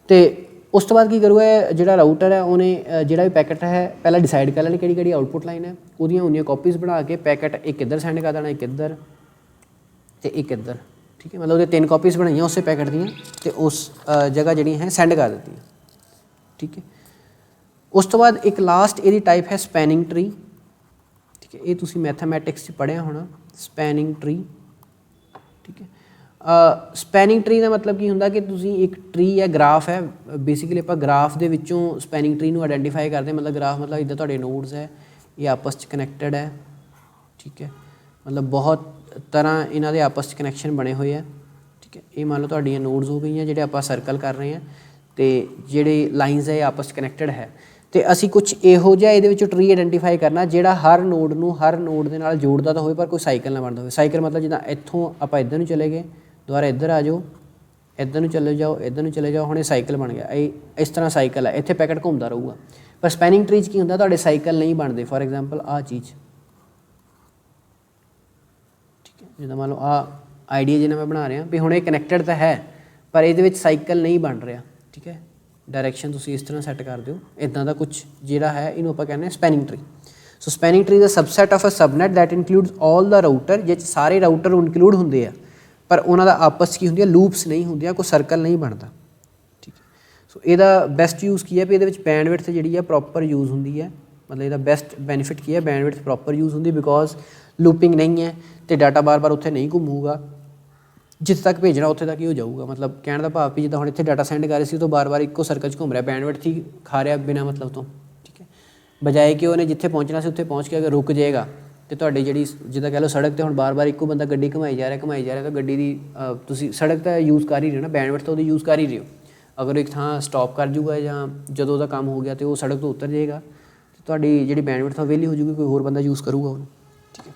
तो उस तो बाद की करूगा जिहड़ा राउटर है उन्हें जिहड़ा भी पैकेट है पहला डिसाइड कर लैनी किहड़ी किहड़ी आउटपुट लाइन है, उहदियां उन्नियां कॉपीज़ बना के पैकेट एक इधर सेंड कर देना, एक इधर तो एक इधर, ठीक है। मतलब वो 3 कॉपीज़ बनाई उस पैकेट दियाँ तो उस जगह जी है सेंड कर दी, ठीक है। उस तो बाद एक लास्ट ये टाइप है स्पैनिंग ट्री, ठीक है। ये तुसी मैथमैटिक्स पढ़िया होना स्पैनिंग ट्री, ठीक है। स्पैनिंग ट्री का मतलब की होंदा कि तुसी एक ट्री है ग्राफ है, बेसिकली आप ग्राफ के विचों स्पैनिंग ट्री को आइडेंटिफाई करते, मतलब ग्राफ मतलब इधर तुहाडे नोड्स है, ये आपस कनैक्टेड है, ठीक है। मतलब बहुत तरह इन्हां दे आपस कनैक्शन बने हुए हैं, ठीक है। ये मान लो तुहाडियां नोड्स हो गई जिहड़े आपां सर्कल कर रहे हैं, तो जिहड़ी लाइन्स है आपस कनैक्टेड है, तो असी कुछ इहो जिहा इहदे विचों ट्री आइडेंटिफाई करना जिहड़ा हर नोड दे नाल जोड़दा तां होवे पर कोई साइकिल ना बनदा होवे। साइकिल मतलब जिद्दां इत्थों आपां इधर नूं चले गए, दोबारा इधर आ जाओ, इधर नूं चले जाओ, इधर नूं चले जाओ, हुण ये साइकिल बन गया। इस तरह साइकिल है, इत्थे पैकेट घूमदा रहूगा। पर स्पैनिंग ट्री च की हुंदा तुहाडे साइकिल नहीं बनदे। फॉर एग्जाम्पल आ चीज़, जिद्दां मान लो आ आइडिया जिन्हें मैं बना रहा भी हुण ये कनैक्टेड तो है पर ये साइकिल नहीं बन रहा, ठीक है। डायरैक्शन तुसीं इस तरह सैट कर दो, इदां दा कुछ जिहड़ा है इनू आपां कहने spanning tree. So spanning tree is a subset of a subnet that includes all the router, जिस सारे राउटर इनकलूड होंगे पर उन्हों का आपस की होंगे लूप्स नहीं होंगे, कोई सर्कल नहीं बनता, ठीक है। सो इसदा बेस्ट यूज़ की है भी ये बैंडविड्थ जी प्रॉपर यूज़ होंगी है, मतलब इसका बेस्ट बेनीफिट की है बैंडविड्थ प्रॉपर यूज़ होंगी बिकॉज लूपिंग नहीं है तो डाटा बार बार उत्थे नहीं घूमूगा, जिथे तक भेजना उत्थे तक ही हो जाऊगा। मतलब कहने का भाव भी जिदा हम इतने डाटा सेंड कर रहे थे तो बार बार एको सर्कल च घूम रहा, बैंडविड्थ ही खा रहा बिना मतलब तो, ठीक है। बजाए कि उन्हें जिथे पहुँचना से उत्थे पहुँच के अगर रुक जाएगा तो तुहाडी जिहड़ी जिद्दां कह लो सड़क तो हम बार बार एको बंदा गड्डी घुमाई जा रहा तो गड्डी की तुसीं सड़क तो यूज़ कर ही रहे हो ना, बैंडविड्थ तो उहदी यूज़ कर ही रहे हो। अगर एक थां स्टॉप कर जूगा जां जदों दा काम हो गया तो वो सड़क तो उतर जाएगा तो तुहाडी जिहड़ी बैंडविड्थ वेली हो जूगी, कोई होर बंदा यूज़ करूगा उहनूं, ठीक है।